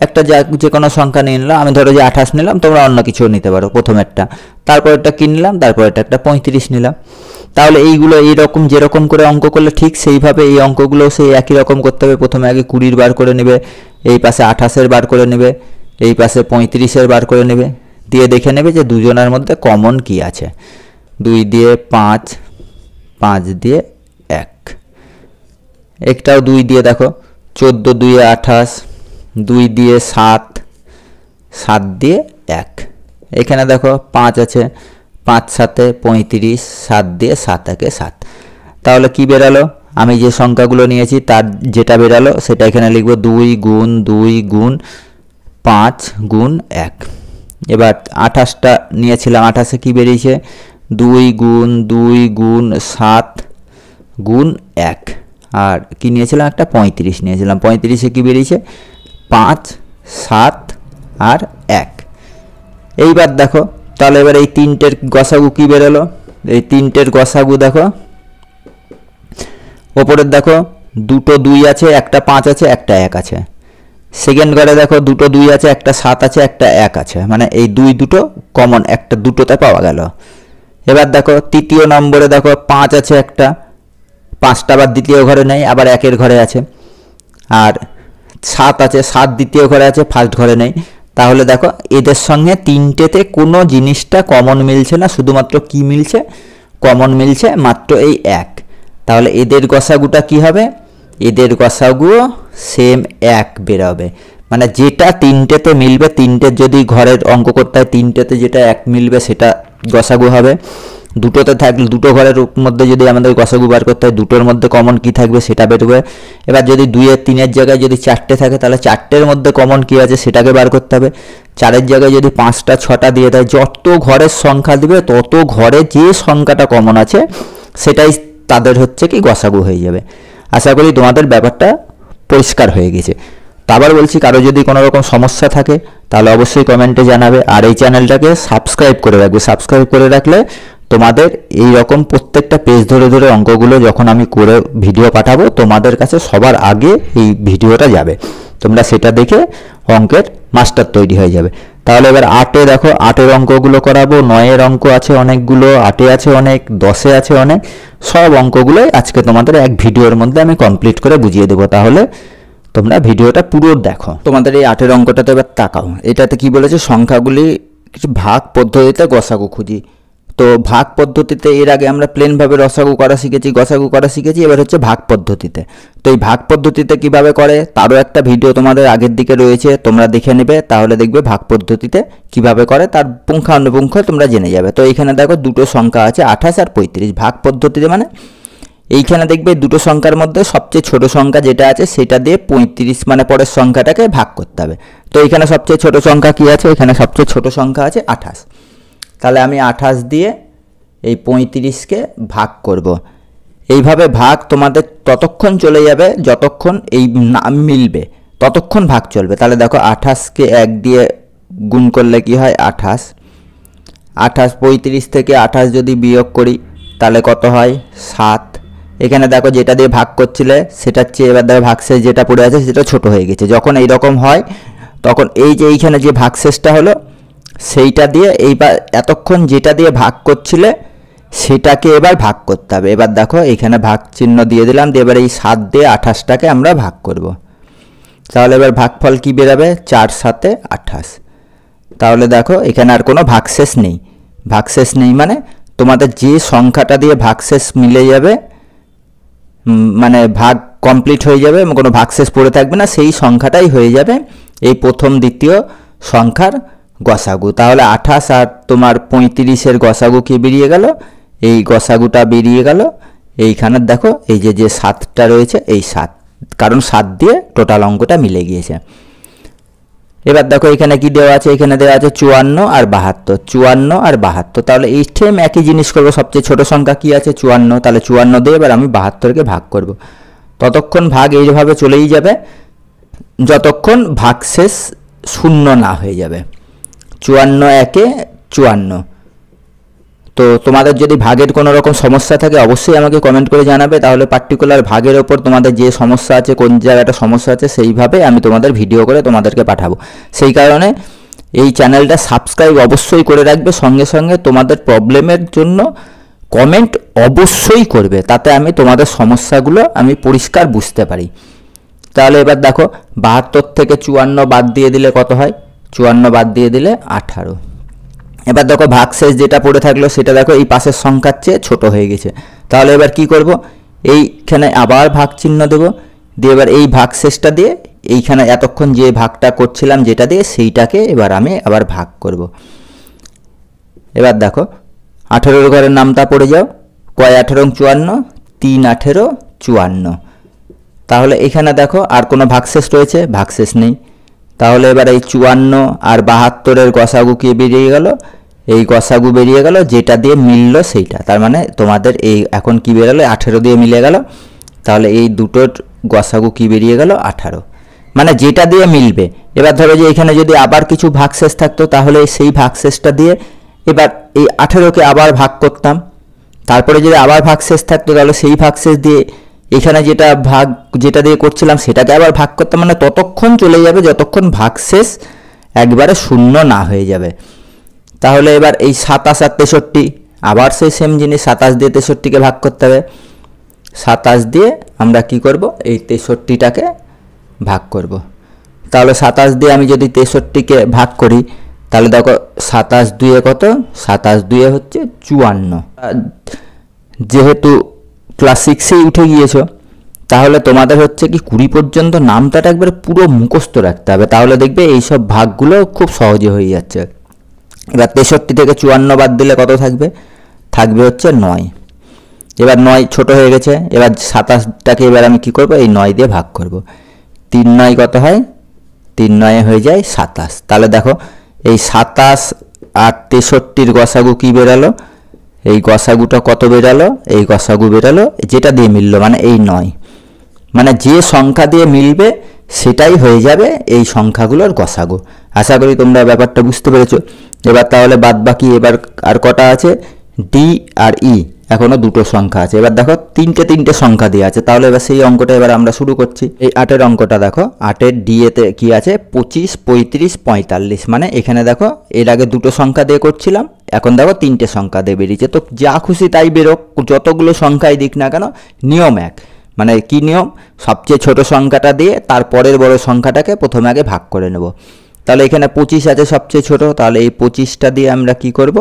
একটা যে কোনো সংখ্যা নিয়ে নিলাম। আমি ধরো যে 28 নিলাম, তোমরা অন্য কিছু নিতে পারো প্রথমেরটা, তারপরেরটা কি নিলাম, তারপরেরটা একটা 35 নিলাম। তাহলে এইগুলো এইরকম যেরকম করে অঙ্ক করলে ঠিক সেইভাবে এই অঙ্কগুলো সেই একই রকম করতে হবে। প্রথমে আগে 20 বার করে নেবে, এই পাশে 28 বার করে নেবে, এই পাশে 35 বার করে নেবে, দিয়ে দেখে নেবে যে দুজনের মধ্যে কমন কি আছে। 2 দিয়ে 5, 5 দিয়ে 1, একটাও 2 দিয়ে দেখো 14, 2 এ 28, 2 দিয়ে 7, 7 দিয়ে 1, এখানে দেখো 5 আছে, 5 7 35, 7 দিয়ে 7 1 7। তাহলে কি বেরালো, আমি যে সংখ্যাগুলো নিয়েছি তার যেটা বেরালো সেটা এখানে লিখব, 2 গুণ 2 গুণ 5 গুণ 1। এবার 28টা নিয়েছিলাম, 28-এ কী বেরিয়েছে, 2 গুণ 2 গুণ 7 গুণ 1। আর কি নিয়েছিলাম, একটা 35 নিয়েছিলাম, 35-এ কী বেরিয়েছে, 5 7 আর 1। এইবার দেখো তাহলে এবার এই তিনটের গসাগু কী বেরোলো, এই তিনটের গসাগু দেখো, ওপরের দেখো দুটো 2 আছে, একটা 5 আছে, একটা 1 আছে। সেকেন্ড ঘরে দেখো দুটো 2 আছে, একটা 7 আছে, একটা 1 আছে, মানে এই দুটো কমন একটা দুটোতে পাওয়া গেল। এবার দেখো তৃতীয় নম্বরে দেখো 5 আছে একটা, 5টা আবার দ্বিতীয় ঘরে নেই, আবার 1-এর ঘরে আছে। আর 7 আছে, 7 দ্বিতীয় ঘরে আছে, ফার্স্ট ঘরে নেই। তাহলে দেখো এদের সঙ্গে তিনটেতে কোনো জিনিসটা কমন মিলছে না, শুধুমাত্র কি মিলছে, কমন মিলছে মাত্র এই 1। তাহলে এদের গসাগুটা কি হবে, এদের গসাগুও সেম 1 বেরোবে, মানে যেটা তিনটেতে মিলবে, তিনটের যদি ঘরের অঙ্ক করতে হয় তিনটেতে যেটা 1 মিলবে সেটা গসাগু হবে। দুটোতে থাকলে দুটো ঘরের মধ্যে যদি আমাদের গসাগু বার করতে হয়, দুটোর মধ্যে কমন কি থাকবে সেটা বেরোবে। এবার যদি 2 এর 3-এর জায়গায় যদি 4টে থাকে তাহলে 4টের মধ্যে কমন কি আছে সেটাকে বার করতে হবে। 4-এর জায়গায় যদি 5টা 6টা দিয়ে দেয়, যত ঘরের সংখ্যা দিবে তত ঘরে যে সংখ্যাটা কমন আছে সেটাই তাদের হচ্ছে কি গসাগু হয়ে যাবে। আশা করি তোমাদের ব্যাপারটা পরিষ্কার হয়ে গেছে। তো আবার বলছি, কারো যদি কোনো রকম সমস্যা থাকে তাহলে অবশ্যই কমেন্টে জানাবে, আর এই চ্যানেলটাকে সাবস্ক্রাইব করে রাখবে। সাবস্ক্রাইব করে রাখলে তোমাদের এই রকম প্রত্যেকটা পেজ ধরে ধরে অঙ্কগুলো যখন আমি করে ভিডিও পাঠাবো তোমাদের কাছে সবার আগে এই ভিডিওটা যাবে, তোমরা সেটা দেখে অঙ্কের মাস্টার তৈরি হয়ে যাবে। তাহলে এবার 8-এ দেখো, 8-এর অঙ্কগুলো করাবো। 9-এর অঙ্ক আছে অনেকগুলো, 8-এ আছে অনেক, 10-এ আছে অনেক, সব অঙ্কগুলোই আজকে তোমাদের এক ভিডিওর মধ্যে আমি কমপ্লিট করে বুঝিয়ে দেবো। তাহলে তোমরা ভিডিওটা পুরো দেখো। তোমাদের এই 8-এর অঙ্কটাতে এবার তাকাও, এটাতে কি বলেছে, সংখ্যাগুলি কিছু ভাগ পদ্ধতিতে গসাগু খুঁজি। তো ভাগ পদ্ধতিতে এর আগে আমরা প্লেনভাবে রসাগু করা শিখেছি, গসাগু করা শিখেছি, এবার হচ্ছে ভাগ পদ্ধতিতে। তো এই ভাগ পদ্ধতিতে কিভাবে করে তারও একটা ভিডিও তোমাদের আগের দিকে রয়েছে, তোমরা দেখে নেবে, তাহলে দেখবে ভাগ পদ্ধতিতে কিভাবে করে তার পুঙ্খানুপুঙ্খ তোমরা জেনে যাবে। তো এইখানে দেখো দুটো সংখ্যা আছে 28 আর 35। ভাগ পদ্ধতিতে মানে এইখানে দেখবে দুটো সংখ্যার মধ্যে সবচেয়ে ছোট সংখ্যা যেটা আছে সেটা দিয়ে 35 মানে পরের সংখ্যাটাকে ভাগ করতে হবে। তো এইখানে সবচেয়ে ছোট সংখ্যা কি আছে, এখানে সবচেয়ে ছোট সংখ্যা আছে 28। তাহলে আমি 28 দিয়ে এই 35কে ভাগ করব। এইভাবে ভাগ তোমাদের ততক্ষণ চলে যাবে যতক্ষণ এই নাম মিলবে, ততক্ষণ ভাগ চলবে। তাহলে দেখো 28কে 1 দিয়ে গুণ করলে কি হয়, 28। 35 থেকে 28 যদি বিয়োগ করি তাহলে কত হয়, 7। এখানে দেখো যেটা দিয়ে ভাগ করছিলে সেটার চেয়ে এবার দেখো ভাগশেষ যেটা পড়ে আছে সেটা ছোট হয়ে গেছে। যখন এইরকম হয় তখন এই যে এইখানে যে ভাগশেষটা হলো সেইটা দিয়ে এইবার এতক্ষণ যেটা দিয়ে ভাগ করছিলে সেটাকে এবার ভাগ করতে হবে। এবার দেখো এইখানে ভাগ চিহ্ন দিয়ে দিলাম, দিয়ে এবার এই 7 দিয়ে 28টাকে আমরা ভাগ করব। তাহলে এবার ভাগফল কি বেরাবে, 4 7 28। তাহলে দেখো এখানে আর কোনো ভাগশেষ নেই। ভাগশেষ নেই মানে তোমাদের যে সংখ্যাটা দিয়ে ভাগশেষ মিলে যাবে, মানে ভাগ কমপ্লিট হয়ে যাবে, কোনো ভাগশেষ পড়ে থাকবে না, সেই সংখ্যাটাই হয়ে যাবে এই প্রথম দ্বিতীয় সংখ্যার গসাগু। তাহলে 28 আর তোমার 35-এর গসাগু কি বেরিয়ে গেল, এই গসাগুটা বেরিয়ে গেল এইখানে দেখো এই যে 7টা রয়েছে এই 7, কারণ 7 দিয়ে টোটাল অঙ্কটা মিলে গিয়েছে। এবার দেখো এখানে কি দেওয়া আছে, এখানে দেওয়া আছে 54 আর 72, 54 আর 72। তাহলে এই সেম একই জিনিস করবো, সবচেয়ে ছোট সংখ্যা কি আছে 54, তাহলে 54 দিয়ে এবার আমি 72কে ভাগ করব। ততক্ষণ ভাগ এইভাবে চলেই যাবে যতক্ষণ ভাগশেষ শূন্য না হয়ে যাবে। 54 একে 54। তো তোমাদের যদি ভাগের কোনো রকম সমস্যা থাকে অবশ্যই আমাকে কমেন্ট করে জানাবে, তাহলে পার্টিকুলার ভাগের ওপর তোমাদের যে সমস্যা আছে, কোন জায়গাটা সমস্যা আছে, সেইভাবে আমি তোমাদের ভিডিও করে তোমাদেরকে পাঠাবো। সেই কারণে এই চ্যানেলটা সাবস্ক্রাইব অবশ্যই করে রাখবে, সঙ্গে সঙ্গে তোমাদের প্রবলেমের জন্য কমেন্ট অবশ্যই করবে, তাতে আমি তোমাদের সমস্যাগুলো আমি পরিষ্কার বুঝতে পারি। তাহলে এবার দেখো 72 থেকে 54 বাদ দিয়ে দিলে কত হয়, 54 বাদ দিয়ে দিলে 18। এবার দেখো ভাগশেষ যেটা পড়ে থাকলো সেটা দেখো এই পাশের সংখ্যার চেয়ে ছোট হয়ে গেছে। তাহলে এবার কি করব, এইখানে আবার ভাগ চিহ্ন দেব, দিয়ে এবার এই ভাগশেষটা দিয়ে এইখানে এতক্ষণ যে ভাগটা করছিলাম যেটা দিয়ে সেইটাকে এবার আমি আবার ভাগ করব। এবার দেখো 18 ঘরের নামটা পড়ে যাও, কয় 18 54, 3 18 54। তাহলে এখানে দেখো আর কোনো ভাগশেষ রয়েছে, ভাগশেষ নেই। তাহলে এবার এই 54 আর 72-এর গসাগু কি বেরিয়ে গেল, এই গসাগু বেরিয়ে গেল যেটা দিয়ে মিলল সেইটা। তার মানে তোমাদের এই এখন কি বেরোলো, 18 দিয়ে মিলে গেল। তাহলে এই দুটোর গসাগু কি বেরিয়ে গেল 18, মানে যেটা দিয়ে মিলবে। এবার ধরো যে এখানে যদি আবার কিছু ভাগশেষ থাকতো তাহলে সেই ভাগশেষটা দিয়ে এবার এই 18কে আবার ভাগ করতাম, তারপরে যদি আবার ভাগশেষ থাকতো তাহলে সেই ভাগশেষ দিয়ে এখানে যেটা দিয়ে করছিলাম সেটাকে আবার ভাগ করতাম, মানে ততক্ষণ চলে যাবে যতক্ষণ ভাগশেষ একবারে শূন্য না হয়ে যাবে। তাহলে এবার এই 27 আর 63 আবার সেই সেম জিনিস, 27 দিয়ে 63কে ভাগ করতে হবে। 27 দিয়ে আমরা কি করব, এই 63টাকে ভাগ করব। তাহলে 27 দিয়ে আমি যদি 63কে ভাগ করি তাহলে দেখো 27 দুয়ে কত, 27 দুয়ে হচ্ছে 54। যেহেতু ক্লাস 6-এই উঠে গিয়েছো তাহলে তোমাদের হচ্ছে কি 20 পর্যন্ত নামটাটা একবারে পুরো মুখস্থ রাখতে হবে, তাহলে দেখবে এইসব ভাগগুলো খুব সহজে হয়ে যাচ্ছে। এবার 63 থেকে 54 বাদ দিলে কত থাকবে, থাকবে হচ্ছে 9। এবার 9 ছোট হয়ে গেছে, এবার 27টাকে এবার আমি কি করব, এই 9 দিয়ে ভাগ করব। 3 9 কত হয়, 3 9 হয়ে যায় 27। তাহলে দেখো এই 27 আর 63-র গসাগু কি বেরালো, এই গসাগুটা কত বেরালো, এই গসাগু বেরালো যেটা দিয়ে মিললো, মানে এই 9। মানে যে সংখ্যা দিয়ে মিলবে সেটাই হয়ে যাবে এই সংখ্যাগুলোর গসাগু। আশা করি তোমরা ব্যাপারটা বুঝতে পেরেছো। এবার তাহলে বাদ বাকি এবার আর কটা আছে, ডি আর ই, এখনো দুটো সংখ্যা আছে। এবার দেখো তিনটে সংখ্যা দিয়ে আছে, তাহলে এবার সেই অঙ্কটা এবার আমরা শুরু করছি। এই 8-এর অঙ্কটা দেখো, 8-এর ডি এতে কি আছে 25 35 45, মানে এখানে দেখো এর আগে দুটো সংখ্যা দিয়ে করছিলাম, এখন দেখো তিনটে সংখ্যা দিয়ে বেরিয়েছে। তো যা খুশি তাই বেরোক, যতগুলো সংখ্যাই দিক না কেন নিয়ম এক। মানে কি নিয়ম, সবচেয়ে ছোট সংখ্যাটা দিয়ে তারপরের বড় সংখ্যাটাকে প্রথমে আগে ভাগ করে নেব। তাহলে এখানে 25 আছে সবচেয়ে ছোট, তাহলে এই 25টা দিয়ে আমরা কি করব,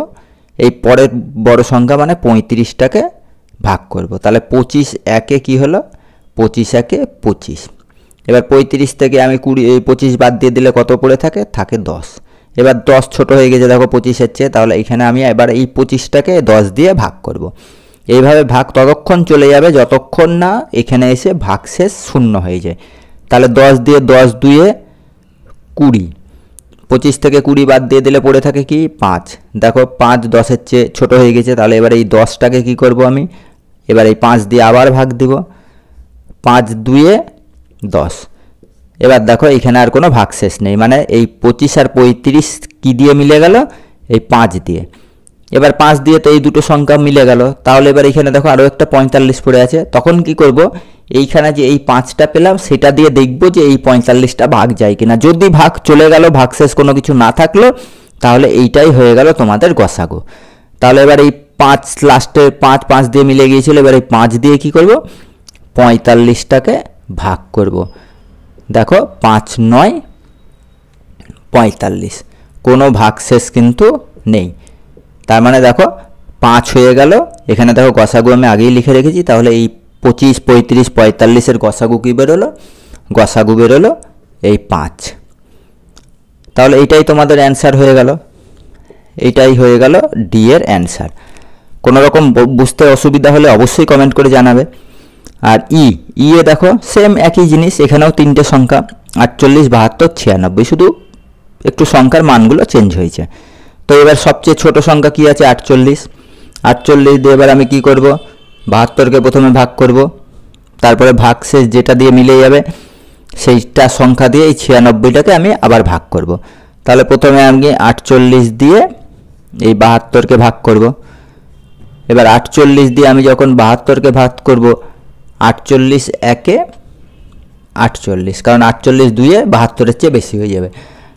এই পরের বড় সংখ্যা মানে 35টাকে ভাগ করব। তাহলে 25 একে কি হলো, 25 একে 25। এবার 35 থেকে আমি 25 বাদ দিয়ে দিলে কত পড়ে থাকে, থাকে 10। এবার 10 ছোট হয়ে গেছে দেখো 25-এর চেয়ে, তাহলে এখানে আমি এবার এই 25টাকে 10 দিয়ে ভাগ করব। এইভাবে ভাগ ততক্ষণ চলে যাবে যতক্ষণ না এখানে এসে ভাগশেষ শূন্য হয়ে যায়। তাহলে 10 দিয়ে 10 দুয়ে 20, 25 থেকে 20 বাদ দিয়ে দিলে পড়ে থাকে কি 5। দেখো 5 10-এর চেয়ে ছোট হয়ে গেছে, তাহলে এবার এই 10টাকে কি করব আমি, এবার এই 5 দিয়ে আবার ভাগ দিব, 5 দুয়ে 10। এবার দেখো এখানে আর কোনো ভাগশেষ নেই, মানে এই 25 আর 35 কি দিয়ে মিলে গেল, এই 5 দিয়ে। এবার 5 দিয়ে তো এই দুটো সংখ্যা মিলে গেল, তাহলে এবার এখানে দেখো আরও একটা 45 পড়ে আছে। তখন কি করব, এইখানে যে এই 5টা পেলাম সেটা দিয়ে দেখব যে এই 45টা ভাগ যায় কিনা। যদি ভাগ চলে গেল, ভাগশেষ কোনো কিছু না থাকলো, তাহলে এইটাই হয়ে গেল তোমাদের গসাগু। তাহলে এবার এই 5 লাস্টের 5 দিয়ে মিলে গিয়েছিল, এবার এই 5 দিয়ে কি করব, 45টাকে ভাগ করব। দেখো 5 9 45, কোনো ভাগশেষ কিন্তু নেই। তার মানে দেখো 5 হয়ে গেল, এখানে দেখো গসাগু আমি আগেই লিখে রেখেছি। তাহলে এই 25 35 45-এর গসাগু কী বেরোলো, গসাগু বেরোলো এই 5। তাহলে এইটাই তোমাদের অ্যান্সার হয়ে গেল, এইটাই হয়ে গেল ডি এর অ্যান্সার। কোনো রকম বুঝতে অসুবিধা হলে অবশ্যই কমেন্ট করে জানাবে। আর এ দেখো সেম একই জিনিস, এখানেও তিনটে সংখ্যা 48 72 96, শুধু একটু সংখ্যার মানগুলো চেঞ্জ হয়েছে। তো এবার সবচেয়ে ছোট সংখ্যা কি আছে? 48। 48 দিয়ে এবার আমি কি করব? 72কে প্রথমে ভাগ করব, তারপরে ভাগশেষ যেটা দিয়ে মিলে যাবে সেইটা সংখ্যা দিয়ে এই 96টাকে আমি আবার ভাগ করব। তাহলে প্রথমে আমি 48 দিয়ে এই 72কে ভাগ করব। এবার 48 দিয়ে আমি যখন 72কে ভাগ করব, 48 একে 48, কারণ 48 দুইয়ে 72-এর চেয়ে বেশি হয়ে যাবে।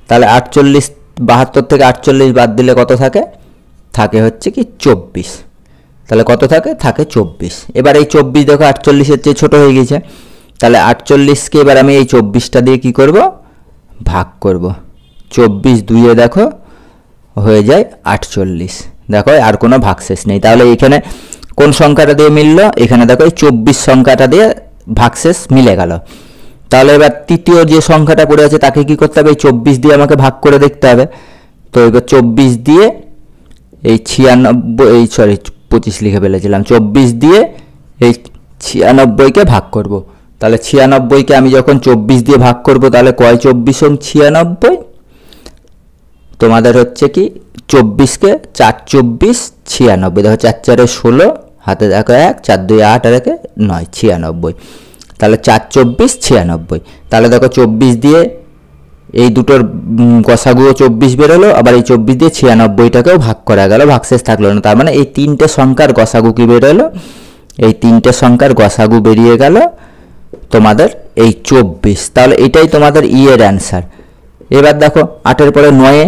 তাহলে 48, 72 থেকে 48 বাদ দিলে কত থাকে? থাকে হচ্ছে কি 24। তাহলে কত থাকে? থাকে 24। এবার এই 24 দেখো 48-এর চেয়ে ছোট হয়ে গেছে, তাহলে 48কে এবার আমি এই 24টা দিয়ে কি করব? ভাগ করব। 24 দুইয়ে দেখো হয়ে যায় 48। দেখো আর কোনো ভাগশেষ নেই। তাহলে এখানে কোন সংখ্যাটা দিয়ে মিলল? এখানে দেখো এই 24 সংখ্যাটা দিয়ে ভাগশেষ মিলে গেল। তাহলে এবার তৃতীয় যে সংখ্যাটা পড়ে আছে তাকে কি করতে হবে? এই 24 দিয়ে আমাকে ভাগ করে দেখতে হবে। তো এবার 24 দিয়ে এই 25 লিখে ফেলেছিলাম, 24 দিয়ে এই 96কে ভাগ করব। তাহলে 96কে আমি যখন 24 দিয়ে ভাগ করব, তাহলে কয় 24 96? তোমাদের হচ্ছে কি 24কে 4 24 96। দেখো 4 4 16, হাতে দেখো 1, 4 2 8 আর 1 9, 96। তাহলে 4 24 96। তাহলে দেখো 24 দিয়ে এই দুটোর গসাগুও 24 বেরোলো, আবার এই 24 দিয়ে 96টাকেও ভাগ করা গেল, ভাগশেষ থাকলো না। তার মানে এই তিনটে সংখ্যার গসাগু কি বেরোলো? এই তিনটে সংখ্যার গসাগু বেরিয়ে গেল তোমাদের এই 24। তাহলে এটাই তোমাদের এর অ্যান্সার। এবার দেখো 8-এর পরে 9-এ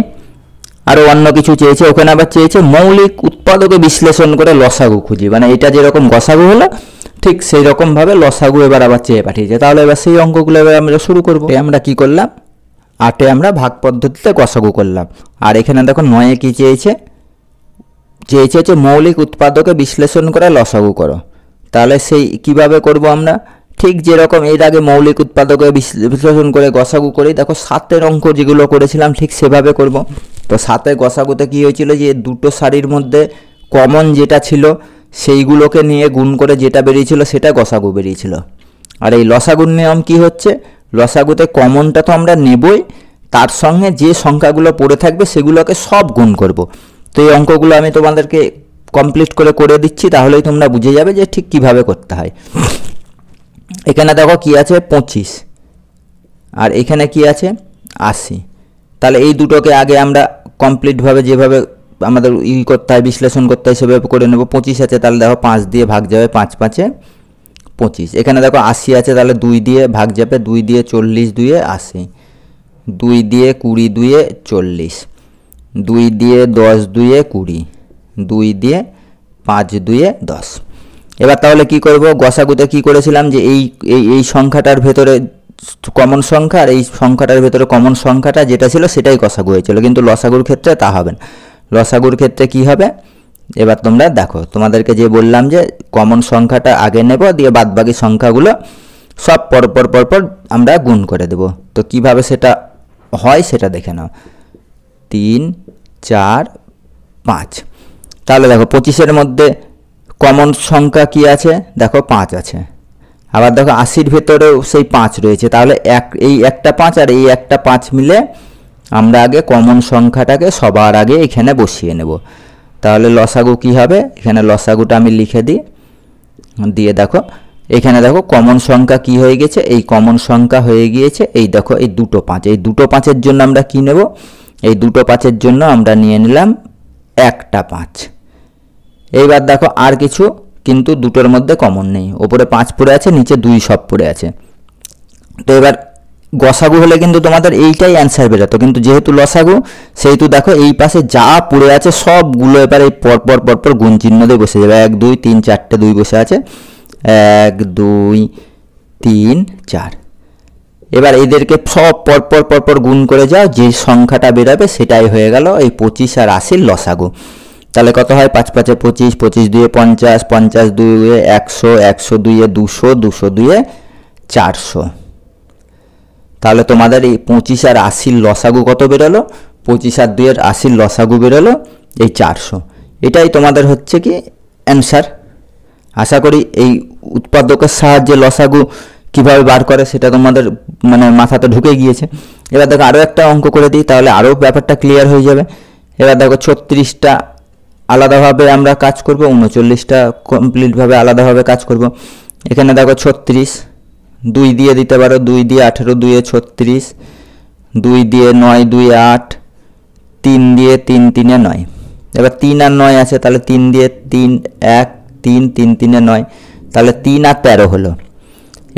আরও অন্য কিছু চেয়েছে, ওখানে আবার চেয়েছে মৌলিক উৎপাদকে বিশ্লেষণ করে লসাগু খুঁজি। মানে এটা যেরকম গসাগু হলো ঠিক সেই রকমভাবে লসাগু এবার আবার চেয়ে পাঠিয়েছে। তাহলে এবার সেই অঙ্কগুলো এবার আমরা শুরু করবো। আমরা কি করলাম? 8-এ আমরা ভাগ পদ্ধতিতে গসাগু করলাম। আর এখানে দেখো 9-এ কি চেয়েছে? চেয়েছে মৌলিক উৎপাদকে বিশ্লেষণ করে লসাগু করো। তাহলে সেই কিভাবে করব আমরা? ঠিক যেরকম এর আগে মৌলিক উৎপাদকে বিশ্লেষণ করে গসাগু করি, দেখো 7-এর অঙ্ক যেগুলো করেছিলাম ঠিক সেভাবে করব। তো 7-এর গসাগুতে কী হয়েছিল? যে দুটো সারির মধ্যে কমন যেটা ছিল সেইগুলোকে নিয়ে গুণ করে যেটা বেরিয়েছিল সেটা গসাগু বেরিয়েছিল। আর এই লসাগুর নিয়ম কি হচ্ছে? লসাগুতে কমনটা তো আমরা নেবই, তার সঙ্গে যে সংখ্যাগুলো পড়ে থাকবে সেগুলোকে সব গুণ করব। তো এই অঙ্কগুলো আমি তোমাদেরকে কমপ্লিট করে দিচ্ছি, তাহলেই তোমরা বুঝে যাবে যে ঠিক কিভাবে করতে হয়। এখানে দেখো কি আছে? 25, আর এখানে কি আছে? 80। তাহলে এই দুটোকে আগে আমরা কমপ্লিটভাবে যেভাবে আমাদের করতে হয়, বিশ্লেষণ করতে হয়, সেভাবে করে নেব। 25 আছে, তাহলে দেখো 5 দিয়ে ভাগ যাবে, 5 5-এ 25। এখানে দেখো 80 আছে, তাহলে 2 দিয়ে ভাগ যাবে, 2 দিয়ে 40 2-এ 80, 2 দিয়ে 20 2-এ 40, 2 দিয়ে 10 2-এ 20, 2 দিয়ে 5 2-এ 10। এবার তাহলে কি করব? গসাগুতে কি করেছিলাম? যে এই সংখ্যাটার ভেতরে কমন সংখ্যা আর এই সংখ্যাটার ভেতরে কমন সংখ্যাটা যেটা ছিল সেটাই গসাগু হয়েছিল, কিন্তু লসাগুর ক্ষেত্রে তা হবে না। লসাগুর ক্ষেত্রে কি হবে? এবার তোমরা দেখো, তোমাদেরকে যে বললাম যে কমন সংখ্যাটা আগে নেব, দিয়ে বাদবাকি সংখ্যাগুলো সব পরপর আমরা গুণ করে দেব। তো কিভাবে সেটা হয় সেটা দেখে নাও। 3 4 5। তাহলে দেখো 25-এর মধ্যে কমন সংখ্যা কি আছে? দেখো 5 আছে। আবার দেখো 80-র ভেতরেও সেই 5 রয়েছে। তাহলে এই একটা 5 আর এই একটা 5 মিলে আমরা আগে কমন সংখ্যাটাকে সবার আগে এখানে বসিয়ে নেব। তাহলে লসাগু কি হবে? এখানে লসাগুটা আমি লিখে দিই, দিয়ে দেখো এখানে দেখো কমন সংখ্যা কি হয়ে গেছে? এই কমন সংখ্যা হয়ে গিয়েছে এই দেখো এই দুটো 5। এই দুটো 5-এর জন্য আমরা কি নেব? এই দুটো 5-এর জন্য আমরা নিয়ে নিলাম একটা 5। এইবার দেখো আর কিছু কিন্তু দুটোর মধ্যে কমন নেই, ওপরে 5 পড়ে আছে, নিচে 2 সব পড়ে আছে। তো এবার গসাগু হলে কিন্তু তোমাদের এইটাই অ্যান্সার বেরোতো, কিন্তু যেহেতু লসাগু সেহেতু দেখো এই পাশে যা পড়ে আছে সবগুলো এবার এই পরপর গুণ চিহ্ন দিয়ে বসে যাবে। 1 2 3 4টে 2 বসে আছে, 1 2 3 4। এবার এদেরকে সব পরপর গুণ করে যাও, যে সংখ্যাটা বেরোবে সেটাই হয়ে গেল এই 25 আর 80-র লসাগু। তাহলে কত হয়? 5 5-এ 25, 25 2-এ 50, 50 2-এ 100, 100 2-এ 200, 200 2-এ 400। তাহলে তোমাদের এই 25 আর 80-র লসাগু কত বেরোলো? 25 আর 2-এর 80-র লসাগু বেরোলো এই 400। এটাই তোমাদের হচ্ছে কি অ্যান্সার। আশা করি এই উৎপাদকের সাহায্যে লসাগু কিভাবে বার করে সেটা তোমাদের মানে মাথাতে ঢুকে গিয়েছে। এবার দেখো আরও একটা অঙ্ক করে দিই, তাহলে আরও ব্যাপারটা ক্লিয়ার হয়ে যাবে। এবার দেখো 36টা আলাদাভাবে আমরা কাজ করব, 39টা কমপ্লিটভাবে আলাদাভাবে কাজ করব। এখানে দেখো 36 2 দিয়ে দিতে পারো, 2 দিয়ে 18, 2 এ 36, 2 দিয়ে 9, 2 এ 8, 3 দিয়ে 3, 3 এ 9। এবার 3 আর 9 আছে, তাহলে 3 দিয়ে 3 1 3 3 3 এ 9, তাহলে 3 আর 13 হলো।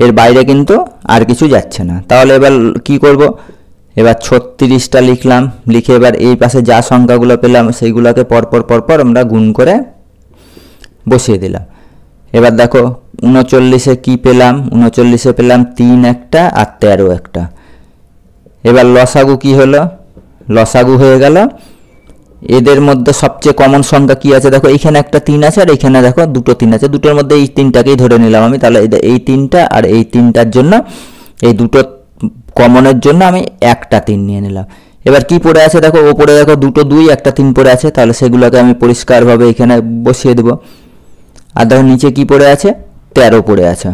এর বাইরে কিন্তু আর কিছু যাচ্ছে না। তাহলে এবার কি করব, এবার 36টা লিখলাম, লিখে এবার এই পাশে যা সংখ্যাগুলো পেলাম সেইগুলোকে পরপর আমরা গুণ করে বসিয়ে দিলাম। এবার দেখো 39-এ কী পেলাম, 39-এ পেলাম 3 একটা আর 13 একটা। এবার লসাগু কি হলো, লসাগু হয়ে গেল এদের মধ্যে সবচেয়ে কমন সংখ্যা কি আছে, দেখো এইখানে একটা 3 আছে আর এইখানে দেখো দুটো 3 আছে, দুটোর মধ্যে এই 3টাকেই ধরে নিলাম আমি। তাহলে এই 3টা আর এই 3টার জন্য, এই দুটো কমনের জন্য আমি একটা 3 নিয়ে নিলাম। এবার কি পড়ে আছে দেখো, ওপরে দেখো দুটো 2 একটা 3 পড়ে আছে, তাহলে সেগুলোকে আমি পরিষ্কারভাবে এখানে বসিয়ে দেবো। আর দেখো নিচে কি পড়ে আছে, 13 পড়ে আছে।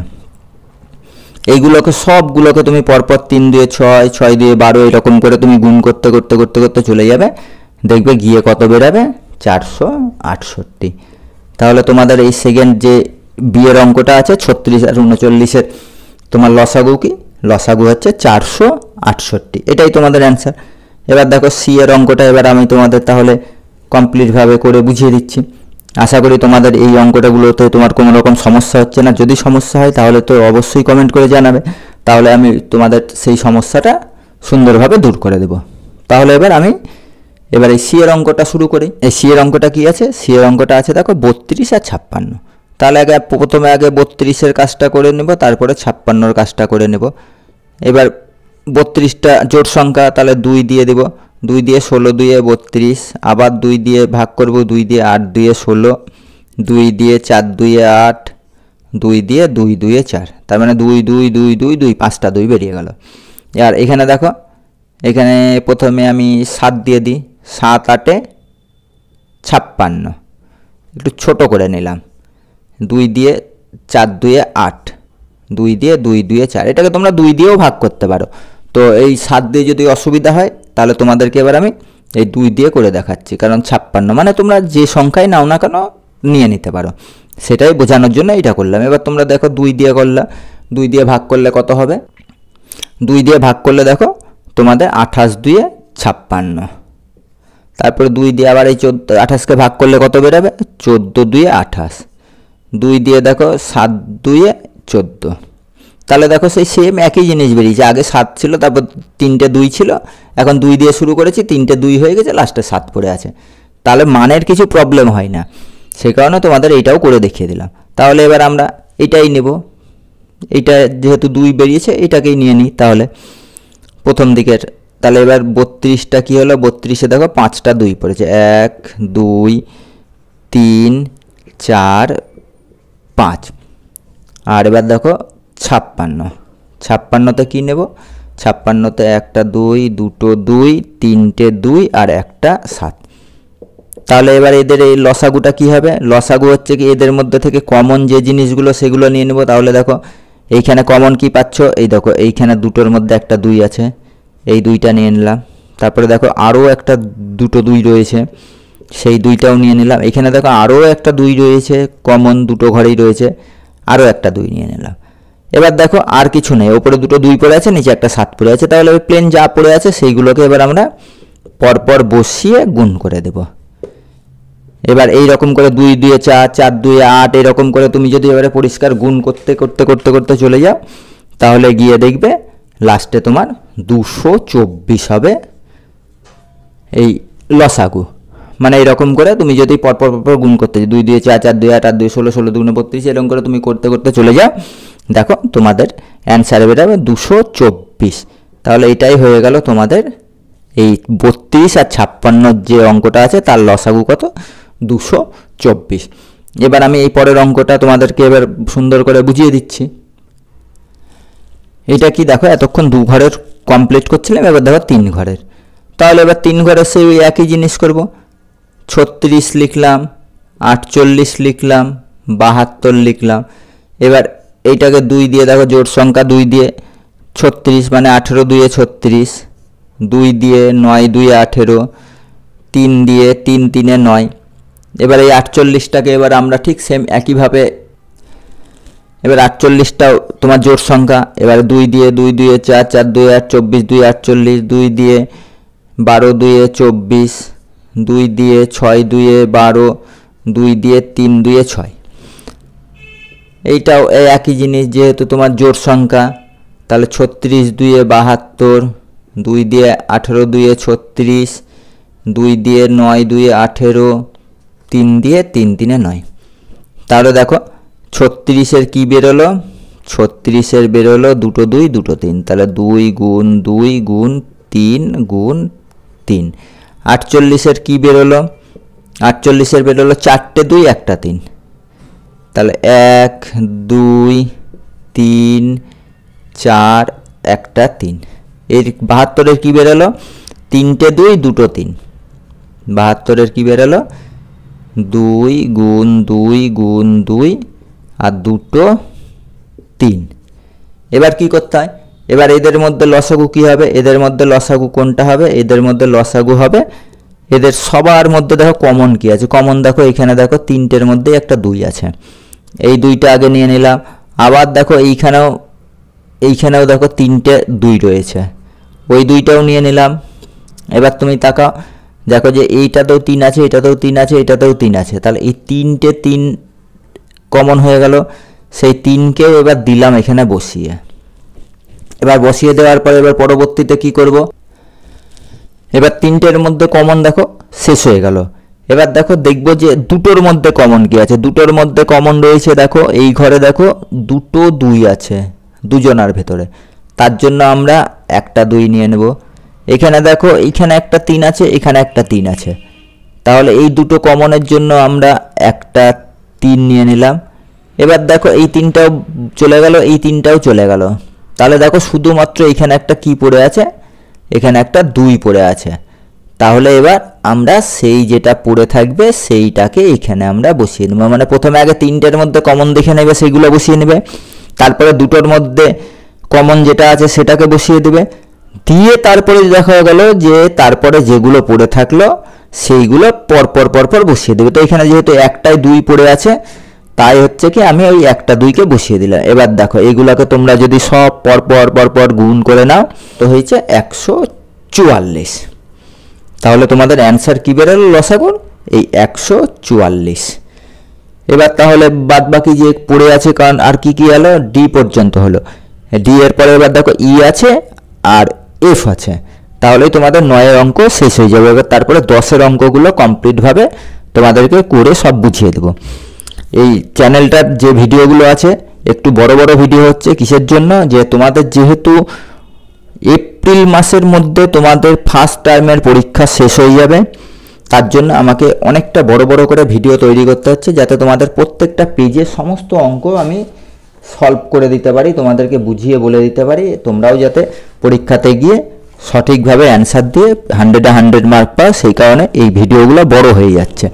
এইগুলোকে সবগুলোকে তুমি পরপর 3 দিয়ে 6, 6 দিয়ে 12 এরকম করে তুমি গুণ করতে করতে করতে করতে চলে যাবে, দেখবে গিয়ে কত বেরাবে, 468। তাহলে তোমাদের এই সেকেন্ড যে বিয়ের অঙ্কটা আছে 36 আর 39-এর তোমার লসাগু কি, লসাগু হচ্ছে 468, এটাই তোমাদের অ্যান্সার। এবার দেখো সি এর অঙ্কটা এবার আমি তোমাদের তাহলে কমপ্লিটভাবে করে বুঝিয়ে দিচ্ছি। আশা করি তোমাদের এই অঙ্কটাগুলোতে তোমার কোনো রকম সমস্যা হচ্ছে না। যদি সমস্যা হয় তাহলে তো অবশ্যই কমেন্ট করে জানাবে, তাহলে আমি তোমাদের সেই সমস্যাটা সুন্দরভাবে দূর করে দেব। তাহলে এবার এই সি এর অঙ্কটা শুরু করি। এই সি এর অঙ্কটা কি আছে, সি এর অঙ্কটা আছে দেখো 32 আর 56। তাহলে প্রথমে 32-এর কাজটা করে নেব, তারপরে 56-র কাজটা করে নেব। এবার 32টা জোড় সংখ্যা, তাহলে 2 দিয়ে দেব, 2 দিয়ে 16, 2 এ 32, আবার 2 দিয়ে ভাগ করব, 2 দিয়ে 8, 2 এ 16, 2 দিয়ে 4, 2 এ 8, 2 দিয়ে 2, 2 এ 4, তার মানে 2 2 2 2 2, 5টা 2 বেরিয়ে গেল। আর এখানে দেখো, এখানে প্রথমে আমি 7 দিয়ে দিই, 7 8 এ 56, একটু ছোট করে নিলাম। 2 দিয়ে 4, 2 এ 8, 2 দিয়ে 2, 2 এ 4, এটাকে তোমরা 2 দিয়েও ভাগ করতে পারো। তো এই 7 দিয়ে যদি অসুবিধা হয় তাহলে তোমাদেরকে এবার আমি এই 2 দিয়ে করে দেখাচ্ছি, কারণ 56 মানে তোমরা যে সংখ্যাই নাও না কেন নিয়ে নিতে পারো, সেটাই বোঝানোর জন্য এটা করলাম। এবার তোমরা দেখো 2 দিয়ে করলা, 2 দিয়ে ভাগ করলে কত হবে, 2 দিয়ে ভাগ করলে দেখো তোমাদের 28 2 এ 56, তারপরে 2 দিয়ে আবার এই 28কে ভাগ করলে কত বেরোবে, 14 2 এ 28, 2 দিয়ে দেখো 7 2 এ 14। তাহলে দেখো সেই সেম একই জিনিস বেরিয়েছে, আগে 7 ছিল, তারপর 3টে 2 ছিল, এখন 2 দিয়ে শুরু করেছি, 3টে 2 হয়ে গেছে, লাস্টে 7 পড়ে আছে। তাহলে মানের কিছু প্রবলেম হয় না, সেই কারণে তোমাদের এইটাও করে দেখিয়ে দিলাম। তাহলে এবার আমরা এটাই নেব, এইটা যেহেতু 2 বেরিয়েছে এটাকেই নিয়ে নিই তাহলে প্রথম দিকের। তাহলে এবার 32টা কী হলো, 32-এ দেখো 5টা 2 পড়েছে, 1 2 3 4 5। আর এবার দেখো 56তে কী নেব, 56তে একটা 2, দুটো 2, 3টে 2 আর একটা 7। তাহলে এবার এদের এই লসাগুটা কী হবে, লসাগু হচ্ছে কি এদের মধ্যে থেকে কমন যে জিনিসগুলো সেগুলো নিয়ে নেব। তাহলে দেখো এইখানে কমন কি পাচ্ছ, এই দেখো এইখানে দুটোর মধ্যে একটা 2 আছে, এই 2টা নিয়ে নিলাম। তারপরে দেখো আরও একটা দুটো 2 রয়েছে, সেই 2টাও নিয়ে নিলাম। এখানে দেখো আরও একটা 2 রয়েছে, কমন দুটো ঘরেই রয়েছে, আরও একটা 2 নিয়ে নিলাম। এবার দেখো আর কিছু নেই, ওপরে দুটো 2 পড়ে আছে, নিচে একটা 7 পড়ে আছে, তাহলে ওই প্লেন যা পড়ে আছে সেইগুলোকে এবার আমরা পরপর বসিয়ে গুণ করে দেব। এবার এই রকম করে 2 2 এ 4, 4 2 এ 8, এরকম করে তুমি যদি এবারে পরিষ্কার গুণ করতে করতে করতে করতে চলে যাও, তাহলে গিয়ে দেখবে লাস্টে তোমার 224 হবে এই লসাগু। মানে এরকম করে তুমি যদি পরপর গুণ করতে 2 2 এ 4, 4 2 এ 8, 8 2 এ 16, 16 2 32, এরকম করে তুমি করতে করতে চলে যাও, দেখো তোমাদের অ্যান্সার বেরোবে 224। তাহলে এটাই হয়ে গেল তোমাদের এই 32 আর 56 যে অঙ্কটা আছে তার লসাগু কত, 224। এবার আমি এই পরের অঙ্কটা তোমাদেরকে এবার সুন্দর করে বুঝিয়ে দিচ্ছি। এটা কি দেখো এতক্ষণ 2 ঘরের কমপ্লিট করছিলাম, এবার দেখো 3 ঘরের। তাহলে এবার 3 ঘরের সেই ওই একই জিনিস করব, 36 লিখলাম, 48 লিখলাম, 72 লিখলাম। এবার এইটাকে 2 দিয়ে দেখো জোড় সংখ্যা 2 দিয়ে 36 মানে 18 2 36, 2 দিয়ে 9 2 18, 3 দিয়ে 3 3 9। এবার এই 48টাকে এবার আমরা ঠিক সেম একইভাবে এবার 48টাও তোমার জোড় সংখ্যা, এবার 2 দিয়ে 2 2 4 4 2 8 24 2 48, 2 দিয়ে 12 2 24, 2 দিয়ে 6 2 12, 2 দিয়ে 3 2 6। এইটাও একই জিনিস, যেহেতু তোমার জোড় সংখ্যা, তাহলে 36 2 72, 2 দিয়ে 18 2 36, 2 দিয়ে 9 2 18, 3 দিয়ে 3 3 9। তাহলে দেখো 36-এর কী বেরোলো, 36-এর বেরোলো 2 2 2 3, তাহলে 2 গুণ 2 গুণ 3 গুণ 3। 48-এর কী বেরোলো, 48-এর বেরোলো 4 2 1 3, তাহলে 1 2 3 4 1 3। এর 72-এর কী বেরোলো, 3 2 2 3। 72-এর কী বেরোলো, 2 গুণ 2 গুণ 2 আর 2 3। এবার কি করতে হয়, এবার এদের মধ্যে লসাগু কী হবে, এদের মধ্যে লসাগু কোনটা হবে, এদের মধ্যে লসাগু হবে এদের সবার মধ্যে দেখো কমন কী আছে, কমন দেখো এখানে দেখো 3টের মধ্যে একটা 2 আছে, এই 2টা আগে নিয়ে নিলাম। আবার দেখো এইখানেও দেখো 3টে 2 রয়েছে, ওই 2টাও নিয়ে নিলাম। এবার তুমি তাকাও, দেখো যে এইটাতেও 3 আছে, এটাতেও 3 আছে, এটাতেও 3 আছে, তাহলে এই 3টে 3 কমন হয়ে গেল। সেই 3কেও এবার দিলাম এখানে বসিয়ে। এবার বসিয়ে দেওয়ার পরে এবার পরবর্তীতে কি করব, এবার 3টের মধ্যে কমন দেখো শেষ হয়ে গেল। এবার দেখো দেখব যে 2টোর মধ্যে কমন কি আছে, 2টোর মধ্যে কমন রয়েছে দেখো এই ঘরে দেখো 2 2 আছে দুজনার ভেতরে, তার জন্য আমরা একটা 2 নিয়ে নেব। এখানে দেখো এইখানে একটা 3 আছে, এখানে একটা 3 আছে, তাহলে এই 2টো কমনের জন্য আমরা একটা 3 নিয়ে নিলাম। এবার দেখো এই 3টাও চলে গেল, এই 3টাও চলে গেল, তাহলে দেখো শুধুমাত্র এখানে একটা কি পড়ে আছে, এখানে একটা 2 পড়ে আছে। তাহলে এবার আমরা সেই যেটা পড়ে থাকবে সেইটাকে এখানে আমরা বসিয়ে নেব, মানে প্রথমে আগে 3টের মধ্যে কমন দেখে নেবে, সেইগুলো বসিয়ে নেবে, তারপরে 2টোর মধ্যে কমন যেটা আছে সেটাকে বসিয়ে দেবে, দিয়ে তারপরে দেখা গেল যে তারপরে যেগুলো পড়ে থাকলো সেইগুলো পরপর বসিয়ে দেবে। তো এখানে যেহেতু একটাই 2 পড়ে আছে, তাই হচ্ছে কি আমি ওই একটা 2কে বসিয়ে দিলাম। এবার দেখো এইগুলোকে তোমরা যদি সব পরপর গুণ করে নাও তো হয়েছে 144। তাহলে তোমাদের অ্যান্সার কী বেরোলো লসাগুর, এই 144। এবার তাহলে বাদ বাকি যে পড়ে আছে, কারণ আর কি কি হলো, ডি পর্যন্ত হলো, ডি এর পরে এবার দেখো ই আছে আর এফ আছে, তাহলেই তোমাদের 9-এর অঙ্ক শেষ হয়ে যাবে। এবার তারপরে 10-এর অঙ্কগুলো কমপ্লিটভাবে তোমাদেরকে করে সব বুঝিয়ে দেবো। এই চ্যানেলটার যে ভিডিওগুলো আছে একটু বড় ভিডিও হচ্ছে, কিসের জন্য, যে তোমাদের যেহেতু এপ্রিল মাসের মধ্যে তোমাদের ফার্স্ট টার্মের পরীক্ষা শেষ হয়ে যাবে, তার জন্য আমাকে অনেকটা বড় করে ভিডিও তৈরি করতে হচ্ছে, যাতে তোমাদের প্রত্যেকটা পেজে সমস্ত অঙ্ক আমি সলভ করে দিতে পারি, তোমাদেরকে বুঝিয়ে বলে দিতে পারি, তোমরাও যাতে পরীক্ষাতে গিয়ে সঠিকভাবে অ্যান্সার দিয়ে 100-এ 100 মার্ক পাও। সেই কারণে এই ভিডিওগুলো বড় হয়ে যাচ্ছে।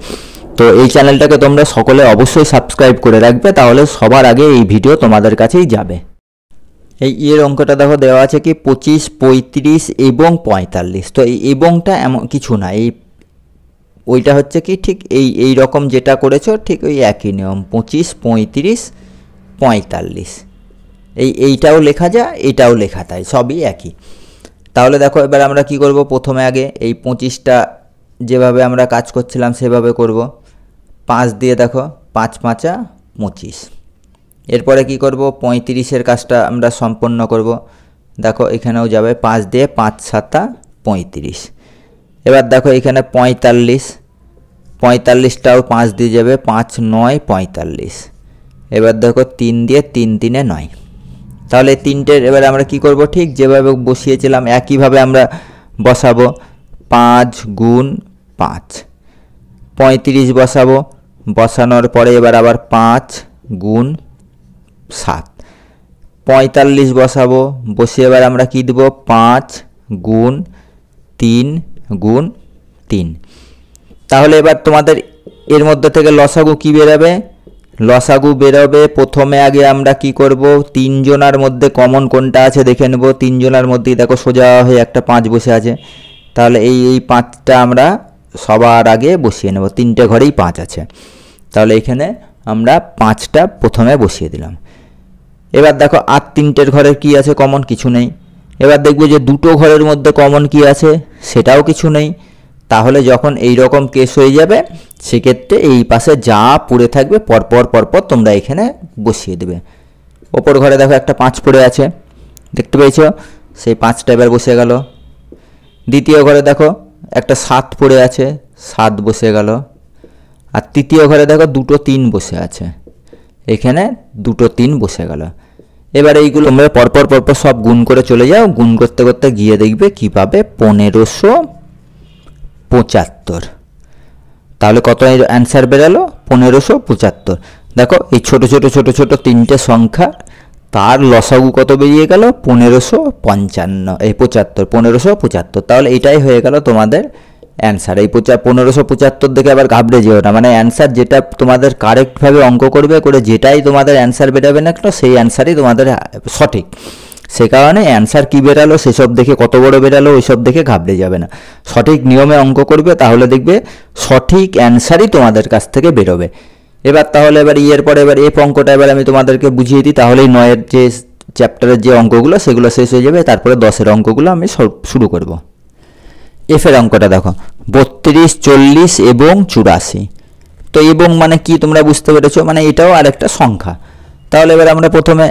তো এই চ্যানেলটাকে তোমরা সকলে অবশ্যই সাবস্ক্রাইব করে রাখবে, তাহলে সবার আগে এই ভিডিও তোমাদের কাছেই যাবে। এই এর অঙ্কটা দেখো দেওয়া আছে কি 25 35 এবং 45। তো এই এবংটা এমন কিছু না, এই ওইটা হচ্ছে কি ঠিক এই রকম যেটা করেছো ঠিক ওই একই নিয়ম, 25 35 45। এইটাও লেখা যায়, এটাও লেখা যায়, সবই একই। তাহলে দেখো এবার আমরা কি করব, প্রথমে আগে এই 25টা যেভাবে আমরা কাজ করছিলাম সেভাবে করব। 5 দিয়ে দেখো 5 5 25। এরপরে কি করব, 35-এর কাজটা আমরা সম্পন্ন করব। দেখো এখানেও যাবে 5 দিয়ে 5 7 35। এবার দেখো এখানে 45, 45টাও 5 দিয়ে যাবে, 5 9 45। এবার দেখো 3 দিয়ে 3 3 9। তাহলে 3টের এবার আমরা কি করব, ঠিক যেভাবে বসিয়েছিলাম একইভাবে আমরা বসাবো। 5 গুণ 5, 35 বসাবো, বসানোর পরে এবার আবার 5 গুণ 7, 45 বসাবো, বসিয়ে এবার আমরা কি দেব, 5 গুণ 3 গুণ 3। তাহলে এবার তোমাদের এর মধ্যে থেকে লসাগু কি বেরোবে, লসাগু বেরোবে। প্রথমে আগে আমরা কি করব, 3 জনার মধ্যে কমন কোনটা আছে দেখে নেব। 3 জনার মধ্যেই দেখো সোজা হয়ে একটা 5 বসে আছে, তাহলে এই 5টা আমরা সবার আগে বসিয়ে নেব। 3টে ঘরেই 5 আছে, তাহলে এখানে আমরা 5টা প্রথমে বসিয়ে দিলাম। এবার দেখো আর 3টের ঘরে কি আছে, কমন কিছু নেই। এবার দেখবো যে 2টো ঘরের মধ্যে কমন কি আছে, সেটাও কিছু নেই। তাহলে যখন এই রকম কেস হয়ে যাবে, সেক্ষেত্রে এই পাশে যা পড়ে থাকবে পরপর তোমরা এখানে বসিয়ে দেবে। ওপর ঘরে দেখো একটা 5 পড়ে আছে, দেখতে পেয়েছো, সেই 5টা এবার বসে গেল। দ্বিতীয় ঘরে দেখো একটা 7 পড়ে আছে, 7 বসে গেল। আর তৃতীয় ঘরে দেখো 2টো 3 বসে আছে, এখানে 2টো 3 বসে গেল। এবার এইগুলো তোমরা পরপর সব গুণ করে চলে যাও। গুণ করতে করতে গিয়ে দেখবে কী পাবে, 1575। তাহলে কত অ্যান্সার বেরালো, 1575। দেখো এই ছোট ছোট 3টে সংখ্যা, তার লসাগু কত বেরিয়ে গেল, 1575। তাহলে এটাই হয়ে গেল তোমাদের অ্যান্সার। এই 1575 দেখে আবার ঘাবড়ে যেও না, মানে অ্যান্সার যেটা তোমাদের কারেক্টভাবে অঙ্ক করবে, করে যেটাই তোমাদের অ্যান্সার বেরাবে না কেন, সেই অ্যান্সারই তোমাদের সঠিক। সে কারণে অ্যান্সার কী বেরালো সেসব দেখে, কত বড় বেরালো ওইসব দেখে ঘাবড়ে যাবে না। সঠিক নিয়মে অঙ্ক করবে, তাহলে দেখবে সঠিক অ্যান্সারই তোমাদের কাছ থেকে বেরোবে। তাহলে এর পরে এফ অঙ্কটা আমি তোমাদেরকে বুঝিয়ে দিই, তাহলেই 9-এর যে চ্যাপ্টারের যে অঙ্কগুলো সেগুলো শেষ হয়ে যাবে। তারপরে 10-এর অঙ্কগুলো আমি শুরু করব। এফের অঙ্কটা দেখো, 32, 40 এবং 84। তো এবং মানে কি তোমরা বুঝতে পেরেছো, মানে এটাও আরেকটা সংখ্যা। তাহলে আমরা প্রথমে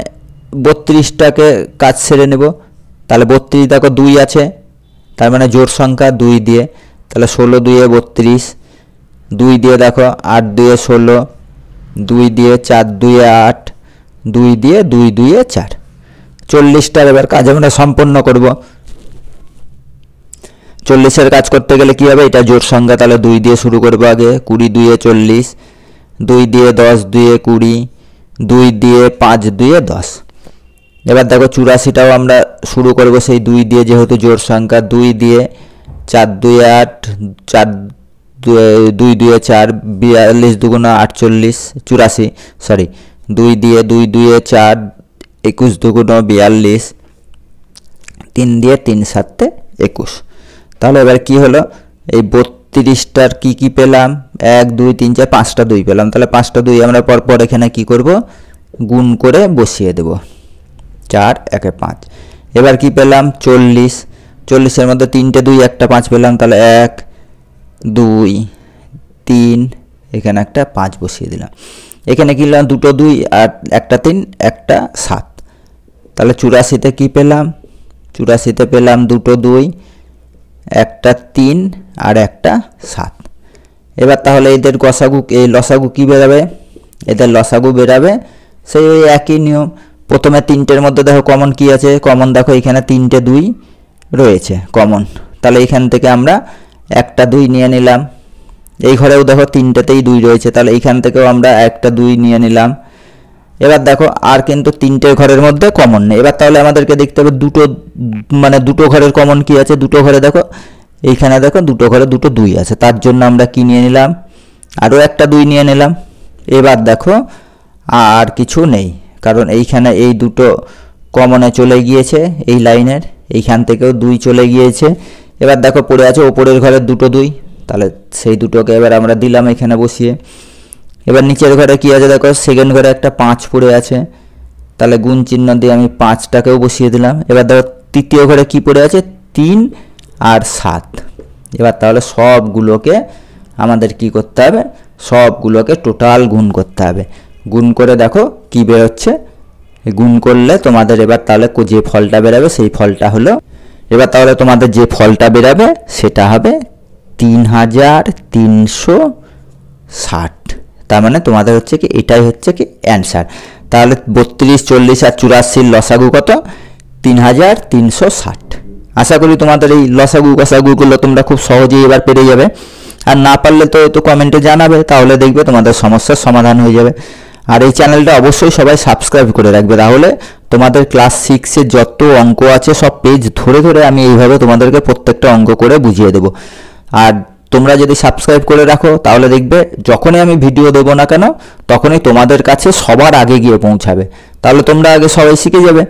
32টাকে কাজ সেরে নেব। তাহলে 32 দেখো 2 আছে, তার মানে জোড় সংখ্যা 2 দিয়ে, তাহলে 16 2 32, 2 দিয়ে দেখো 8 2 16, 2 দিয়ে 4 2 8, 2 দিয়ে 2 2 4। 40টার কাজ আমরা সম্পন্ন করব। 40-এর কাজ করতে গেলে কী হবে, এটা জোড় সংখ্যা, তাহলে 2 দিয়ে শুরু করবো আগে। 20 2 40, 2 দিয়ে 10 2 20, 2 দিয়ে 5 2 10। দেখো 84টাও আমরা শুরু করব সেই 2 দিয়ে, যেহেতু জোড় সংখ্যা। 2 দিয়ে 4 2 8, 4 2 2 4, 42 2 48, 84 সরি, 2 দিয়ে 2 2 4, 21 2 42, 3 দিয়ে 3 7 21। তাহলে কি হলো, এই 32টার কি পেলাম, 1 2 3 4 5টা 2 পেলাম। তাহলে 5টা 2 আমরা পরপর এখানে কি করব, গুণ করে বসিয়ে দেব। 4 1 5। কি পেলাম, 40। 40-এর মধ্যে 3টে 2 একটা 5 পেলাম, তাহলে 1 2 3, এখানে একটা 5 বসিয়ে দিলাম। এখানে কি পেলাম, 2টো 2 আর একটা 3 একটা 7। তাহলে 84-তে কি পেলাম, 84-তে পেলাম 2টো 2, একটা 3 আর একটা 7। তাহলে এদের লসাগু কি বেরাবে, এদের লসাগু বেরাবে সেই একই নিয়ম। প্রথমে 3টের মধ্যে দেখো কমন কি আছে, কমন দেখো এখানে 3টে 2 রয়েছে কমন। তাহলে এখান থেকে আমরা একটা 2 নিয়ে নিলাম। এই ঘরেও দেখো 3টেতেই 2 রয়েছে, তাহলে এইখান থেকেও আমরা একটা 2 নিয়ে নিলাম। দেখো আর কিন্তু 3টের ঘরের মধ্যে কমন নেই। তাহলে আমাদেরকে দেখতে হবে দুটো ঘরের কমন কি আছে। দুটো ঘরে দেখো এইখানে দেখো দুটো ঘরে 2টো 2 আছে, তার জন্য আমরা কি নিয়ে নিলাম, আরও একটা 2 নিয়ে নিলাম। দেখো আর কিছু নেই, কারণ এইখানে এই দুটো কমনে চলে গিয়েছে, এই লাইনের এইখান থেকেও 2 চলে গিয়েছে। দেখো পড়ে আছে ওপরের ঘরের 2টো 2, তাহলে সেই দুটোকে আমরা দিলাম এখানে বসিয়ে। নিচের ঘরে কি আছে দেখো, সেকেন্ড ঘরে একটা 5 পড়ে আছে, তাহলে গুণ চিহ্ন দিয়ে আমি 5টাকেও বসিয়ে দিলাম। দেখো তৃতীয় ঘরে কি পড়ে আছে, 3 আর 7। তাহলে সবগুলোকে আমাদের কি করতে হবে, সবগুলোকে টোটাল গুণ করতে হবে। গুণ করে দেখো কি বেরোচ্ছে, গুণ করলে তোমাদের তাহলে যে ফলটা বেরাবে সেই ফলটা হলো, তাহলে তোমাদের যে ফলটা বেরাবে সেটা হবে 3360। তার মানে তোমাদের কি এটাই কি অ্যান্সার। তাহলে 32 40 আর 84-র লসাগু কত, 3360। আশা করি তোমাদের এই লসাগুগুলো তোমরা খুব সহজেই পেরে যাবে। আর না পারলে তো কমেন্টে জানাবে, তাহলে দেখবে তোমাদের সমস্যার সমাধান হয়ে যাবে। আর এই চ্যানেলটা অবশ্যই সবাই সাবস্ক্রাইব করে রাখবে, তাহলে তোমাদের ক্লাস 6-এর যত অঙ্ক আছে সব পেজ ধরে আমি এইভাবে তোমাদেরকে প্রত্যেকটা অঙ্ক করে বুঝিয়ে দেবো। আর তোমরা যদি সাবস্ক্রাইব করে রাখো তাহলে দেখবে যখনই আমি ভিডিও দেবো না কেন তখনই তোমাদের কাছে সবার আগে গিয়ে পৌঁছাবে, তাহলে তোমরা আগে সবাই শিখে যাবে।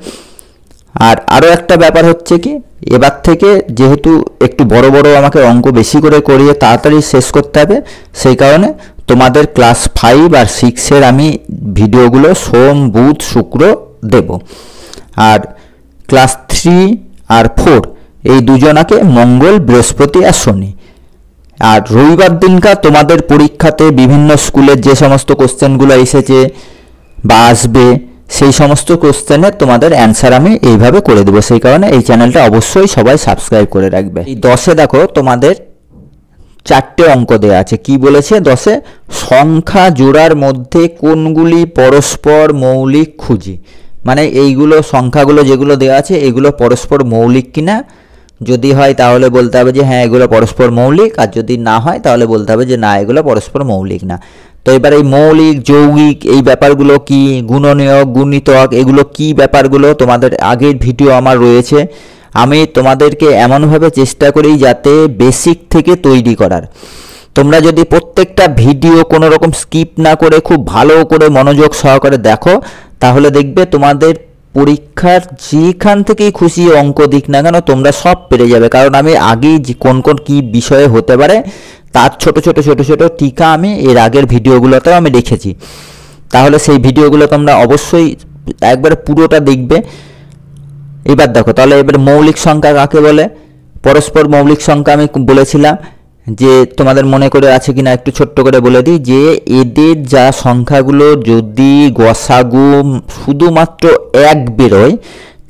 আর আরও একটা ব্যাপার হচ্ছে কি, এবার থেকে যেহেতু একটু বড় বড় আমাকে অঙ্ক বেশি করে করিয়ে তাড়াতাড়ি শেষ করতে হবে, সেই কারণে তোমাদের ক্লাস 5 আর 6-এর আমি ভিডিওগুলো সোম, বুধ, শুক্র দেব। আর ক্লাস 3 আর 4 এই দুজনাকে মঙ্গল, বৃহস্পতি আর শনি। আর রবিবার দিনকার তোমাদের পরীক্ষাতে বিভিন্ন স্কুলের যে সমস্ত কোশ্চেনগুলো এসেছে বা আসবে সেই সমস্ত কোশ্চেনের তোমাদের অ্যান্সার আমি এইভাবে করে দেবো, সেই কারণে এই চ্যানেলটা অবশ্যই সবাই সাবস্ক্রাইব করে রাখবে। এই 10-এ দেখো তোমাদের 4টে অঙ্ক দেওয়া আছে। কি বলেছে 10-এ? সংখ্যা জোড়ার মধ্যে কোনগুলি পরস্পর মৌলিক খুঁজি। মানে এইগুলো সংখ্যাগুলো যেগুলো দেওয়া আছে এগুলো পরস্পর মৌলিক কিনা, যদি হয় তাহলে বলতে হবে যে হ্যাঁ এগুলো পরস্পর মৌলিক, আর যদি না হয় তাহলে বলতে হবে যে না এগুলো পরস্পর মৌলিক না। তো এবার এই মৌলিক, যৌগিক এই ব্যাপারগুলো কি, গুণনীয়ক, গুণিতক এগুলো কি ব্যাপারগুলো তোমাদের আগের ভিডিও আমার রয়েছে। আমি তোমাদেরকে এমনভাবে চেষ্টা করি যাতে বেসিক থেকে তৈরি করার। তোমরা যদি প্রত্যেকটা ভিডিও কোনো রকম স্কিপ না করে খুব ভালো করে মনোযোগ সহকারে দেখো তাহলে দেখবে তোমাদের পরীক্ষার যেখান থেকেই খুশি অঙ্ক দিক না কেন তোমরা সব পেরে যাবে। কারণ আমি আগেই কোন কোন কী বিষয়ে হতে পারে তার ছোট ছোট টিকা আমি এর আগের ভিডিওগুলোতেও আমি রেখেছি। তাহলে সেই ভিডিওগুলো তোমরা অবশ্যই একবারে পুরোটা দেখবে। এবার দেখো তাহলে এবার মৌলিক সংখ্যা কাকে বলে? পরস্পর মৌলিক সংখ্যা আমি বলেছিলাম যে তোমাদের মনে করে আছে কিনা একটু ছোট্ট করে বলে দিই, যে এদের যা সংখ্যাগুলো যদি গসাগু শুধুমাত্র 1 বেরোয়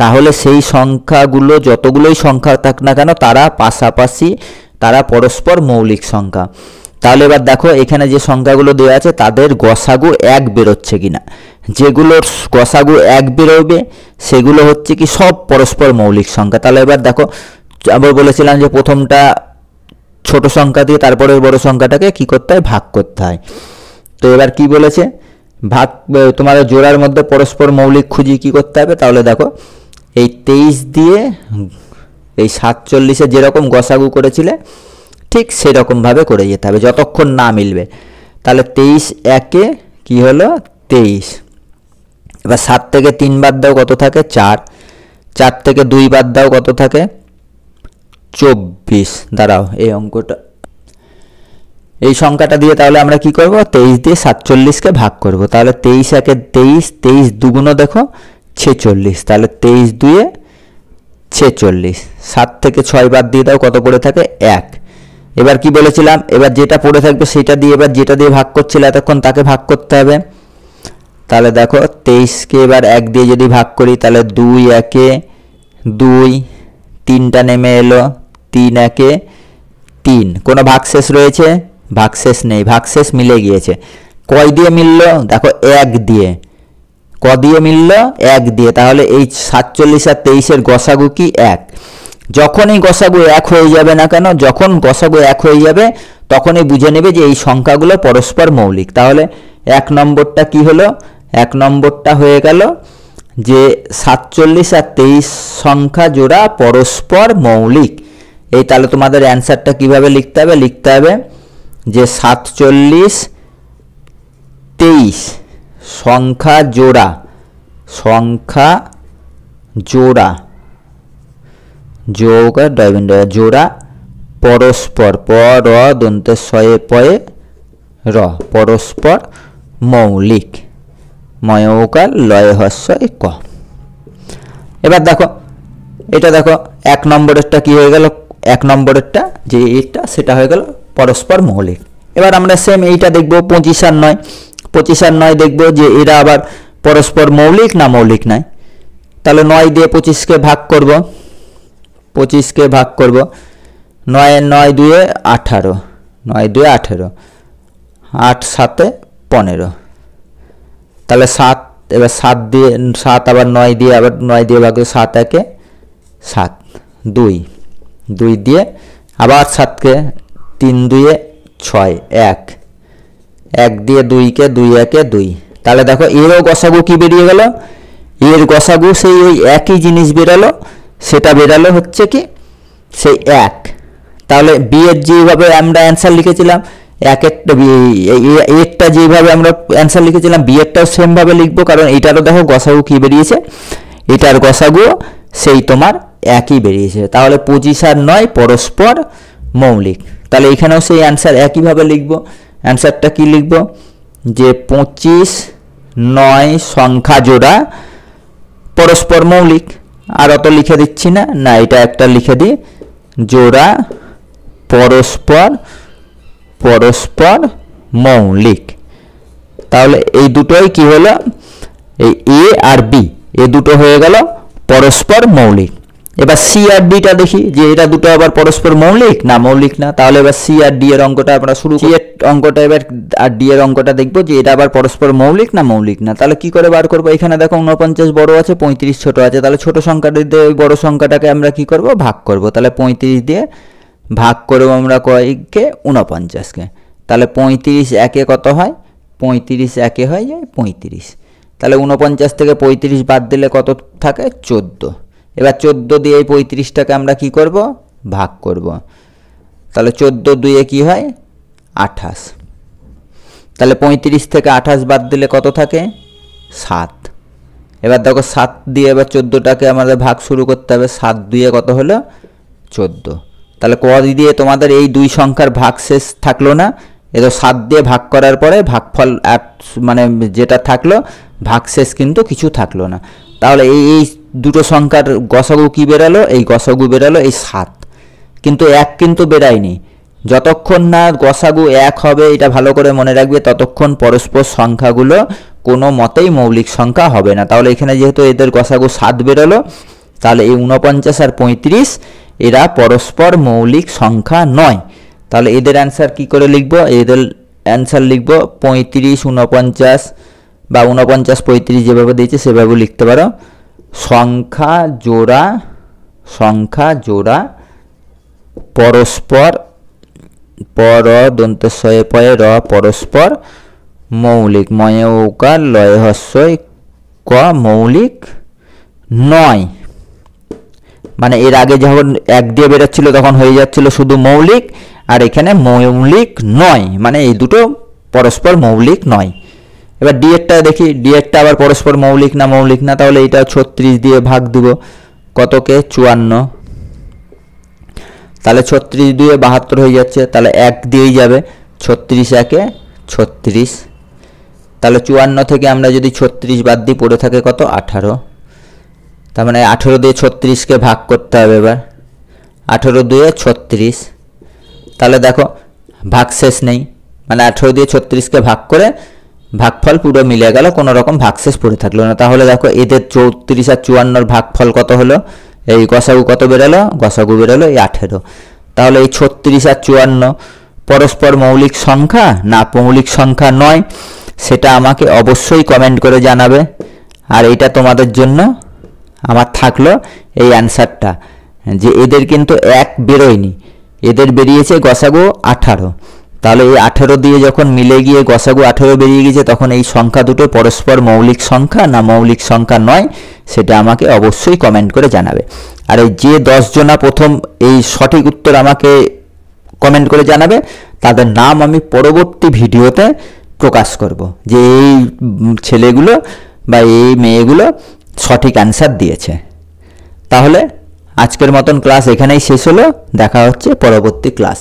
তাহলে সেই সংখ্যাগুলো যতগুলোই সংখ্যা থাক না কেন তারা পাশাপাশি, তারা পরস্পর মৌলিক সংখ্যা। তাহলে এবার দেখো এখানে যে সংখ্যাগুলো দেওয়া আছে তাদের গসাগু 1 বেরোচ্ছে কিনা। যেগুলোর গসাগু 1 বেরোবে সেগুলো হচ্ছে কি সব পরস্পর মৌলিক সংখ্যা। তাহলে এবার দেখো আবার বলেছিলাম যে প্রথমটা ছোট সংখ্যা দিয়ে তারপরে বড় সংখ্যাটাকে কি করতে হয়? ভাগ করতে হয়। তো এবার কি বলেছে? ভাগ তোমাদের জোড়ার মধ্যে পরস্পর মৌলিক খুঁজি কি করতে হবে? তাহলে দেখো এই 23 দিয়ে এই 47-এ যেরকম গসাগু করেছিলে ঠিক সেরকমভাবে করে যেতে হবে যতক্ষণ না মিলবে। তাহলে 23 একে কি হলো? 23। এবার 7 থেকে 3 বাদ দাও কত থাকে? 4। 4 থেকে 2 বাদ দাও কত থাকে? 24। দাঁড়াও এই অঙ্কটা, এই সংখ্যাটা দিয়ে তাহলে আমরা কি করব? 23 দিয়ে 47কে ভাগ করব। তাহলে 23 একে 23, 23 দুগুণ দেখো 46। তাহলে 23 দুয়ে 46। 7 থেকে 6 বাদ দিয়ে দাও কত পড়ে থাকে? 1। এবার কি বলেছিলাম? এবার যেটা পড়ে থাকবে সেটা দিয়ে এবার যেটা দিয়ে ভাগ করছিলে এতক্ষণ তাকে ভাগ করতে হবে। তাহলে দেখো 23কে এবার 1 দিয়ে যদি ভাগ করি তাহলে 2 একে 2, 3টা নেমে এলো, 3 একে 3। কোনো ভাগশেষ রয়েছে? ভাগশেষ নেই, ভাগশেষ মিলে গিয়েছে। কয় দিয়ে মিলল? দেখো 1 দিয়ে। ক দিয়ে মিলল? 1 দিয়ে। তাহলে এই 47 আর 23-এর গসাগু কি? 1। যখনই গসাগু 1 হয়ে যাবে না কেন, যখন গসাগু 1 হয়ে যাবে তখনই বুঝে নেবে যে এই সংখ্যাগুলো পরস্পর মৌলিক। তাহলে 1 নম্বরটা কি হলো? 1 নম্বরটা হয়ে গেল যে 47 আর 23 সংখ্যা জোড়া পরস্পর মৌলিক। এই তাহলে তোমাদের অ্যান্সারটা কিভাবে লিখতে হবে? লিখতে হবে যে 47, 23 সংখ্যা জোড়া, সংখ্যা জোড়া জোড়া পরস্পর র দন্তে শয়ে পয়ে র পরস্পর মৌলিক, ময়ৌকার লয়ে হস্যই ক। এবার দেখো এটা দেখো 1 নম্বরেরটা কি হয়ে গেল? 1 নম্বরেরটা যে এটা সেটা হয়ে গেল পরস্পর মৌলিক। এবার আমরা সেম এইটা দেখব 25 আর 9। 25 আর 9 দেখব যে এরা আবার পরস্পর মৌলিক না মৌলিক নয়। তাহলে 9 দিয়ে 25কে ভাগ করব, 25কে ভাগ করব। 9 এর 9 দুয়ে 18, 9 দুয়ে 18, 8 7 15। তাহলে 7, এবার 7 দিয়ে 7 আবার 9 দিয়ে আবার 9 দিয়ে ভাগ 7 একে 7, 2 2 দিয়ে আবার 7কে 3 দুয়ে 6, 1 1 দিয়ে 2কে 2 একে 2। তাহলে দেখো এরও গসাগু কি বেরিয়ে গেল? এর গসাগু সেই ওই একই জিনিস বেরালো, সেটা বেরালো হচ্ছে কি সেই 1। তাহলে বি এর যেভাবে আমরা অ্যান্সার লিখেছিলাম এরটা যেভাবে আমরা অ্যান্সার লিখেছিলাম বি এরটাও সেমভাবে লিখবো, কারণ এটারও দেখো গসাগু কি বেরিয়েছে, এটার গসাগু সেই তোমার একই বেরিয়েছে। তাহলে 25 আর 9 পরস্পর মৌলিক। তাহলে এখানেও সেই অ্যান্সার একইভাবে লিখবো। অ্যান্সারটা কি লিখবো, যে 25, 9 সংখ্যা জোড়া পরস্পর মৌলিক। আর অত লিখে দিচ্ছি না, না এটা একটা লিখে দিই, জোড়া পরস্পর পরস্পর মৌলিক। তাহলে এই দুটোই কি হলো, এই এ আর বি এ দুটো হয়ে গেল পরস্পর মৌলিক। এবার সি আর ডিটা দেখি যে এটা দুটো আবার পরস্পর মৌলিক না মৌলিক না। তাহলে এবার সি আর ডি এর অঙ্কটা আমরা শুরু করি। এর অঙ্কটা এবার আর ডি এর অঙ্কটা দেখবো যে এটা আবার পরস্পর মৌলিক না মৌলিক না। তাহলে কি করে বার করবো, এখানে দেখো 49 বড় আছে, 35 ছোট আছে। তাহলে ছোট সংখ্যাটা দিয়ে ওই বড় সংখ্যাটাকে আমরা কি করব, ভাগ করব। তাহলে 35 দিয়ে ভাগ করবো আমরা কয়কে, 49কে। তাহলে 35 একে কত হয়, 35 একে হয় যায় 35। তাহলে 49 থেকে 35 বাদ দিলে কত থাকে, 14। এবার 14 দিয়ে এই 35টাকে আমরা কি করব, ভাগ করব। তাহলে 14 দুয়ে কি হয়, 28। তাহলে 35 থেকে 28 বাদ দিলে কত থাকে, 7। এবার দেখো 7 দিয়ে এবার 14টাকে আমাদের ভাগ শুরু করতে হবে। 7 দুয়ে কত হলো, 14। তাহলে ক দিয়ে তোমাদের এই দুই সংখ্যার ভাগ শেষ থাকলো না, এতো 7 দিয়ে ভাগ করার পরে ভাগফল মানে যেটা থাকলো ভাগশেষ কিন্তু কিছু থাকলো না। তাহলে এই দুটো সংখ্যার গসাগু কি বেরালো, এই গসাগু বেরালো এই 7, কিন্তু 1 কিন্তু বেরায়নি। যতক্ষণ না গসাগু 1 হবে, এটা ভালো করে মনে রাখবে, ততক্ষণ পরস্পর সংখ্যাগুলো কোনো মতেই মৌলিক সংখ্যা হবে না। তাহলে এখানে যেহেতু এদের গসাগু 7 বেরোলো, তাহলে এই 49 আর 35 এরা পরস্পর মৌলিক সংখ্যা নয়। তাহলে এদের অ্যান্সার কি করে লিখবো, এদের অ্যান্সার লিখবো 35, 49 বা 49, 35 যেভাবে দিয়েছে সেভাবে লিখতে পারো। সংখ্যা জোড়া পরস্পর পর দন্তেশ্বয়ে পয়ে র পরস্পর মৌলিক, ময়ে উকার লয়ে হস্যই ক মৌলিক নয়। মানে এর আগে যখন 1 দিয়ে বেরোচ্ছিল তখন হয়ে যাচ্ছিল শুধু মৌলিক, আর এখানে মৌলিক নয়, মানে এই দুটো পরস্পর মৌলিক নয়। এবার ডি এরটা দেখি, ডি এরটা আবার পরস্পর মৌলিক না মৌলিক না। তাহলে এটা 36 দিয়ে ভাগ দিব কতকে, 54। তাহলে 36 দিয়ে 72 হয়ে যাচ্ছে, তাহলে 1 দিয়েই যাবে, 36 একে 36। তাহলে 54 থেকে আমরা যদি 36 বাদ দিই পড়ে থাকে কত, 18। তার মানে 18 দিয়ে 36কে ভাগ করতে হবে। এবার 18 দিয়ে 36, তাহলে দেখো ভাগ শেষ নেই, মানে 18 দিয়ে 36কে ভাগ করে ভাগফল পুরো মিলে গেল, কোনো রকম ভাগশেষ পড়ে থাকলো না। তাহলে দেখো এদের 34 আর 54 ভাগফল কত হলো, এই গসাগু কত বেরোলো, গসাগু বেরোলো এই 18। তাহলে এই 36 আর 54 পরস্পর মৌলিক সংখ্যা না মৌলিক সংখ্যা নয়, সেটা আমাকে অবশ্যই কমেন্ট করে জানাবে। আর এটা তোমাদের জন্য আমার থাকলো এই অ্যান্সারটা, যে এদের কিন্তু 1 বেরোয়নি, এদের বেরিয়েছে গসাগু 18। তাহলে এই 18 দিয়ে যখন মিলে গিয়ে গসাগু 18 বেরিয়ে গেছে, তখন এই সংখ্যা দুটো পরস্পর মৌলিক সংখ্যা না মৌলিক সংখ্যা নয়, সেটা আমাকে অবশ্যই কমেন্ট করে জানাবে। আর এই যে 10 জনা প্রথম এই সঠিক উত্তর আমাকে কমেন্ট করে জানাবে, তাদের নাম আমি পরবর্তী ভিডিওতে প্রকাশ করব, যে এই ছেলেগুলো বা এই মেয়েগুলো সঠিক অ্যান্সার দিয়েছে। তাহলে আজকের মতন ক্লাস এখানেই শেষ হলো, দেখা হচ্ছে পরবর্তী ক্লাস।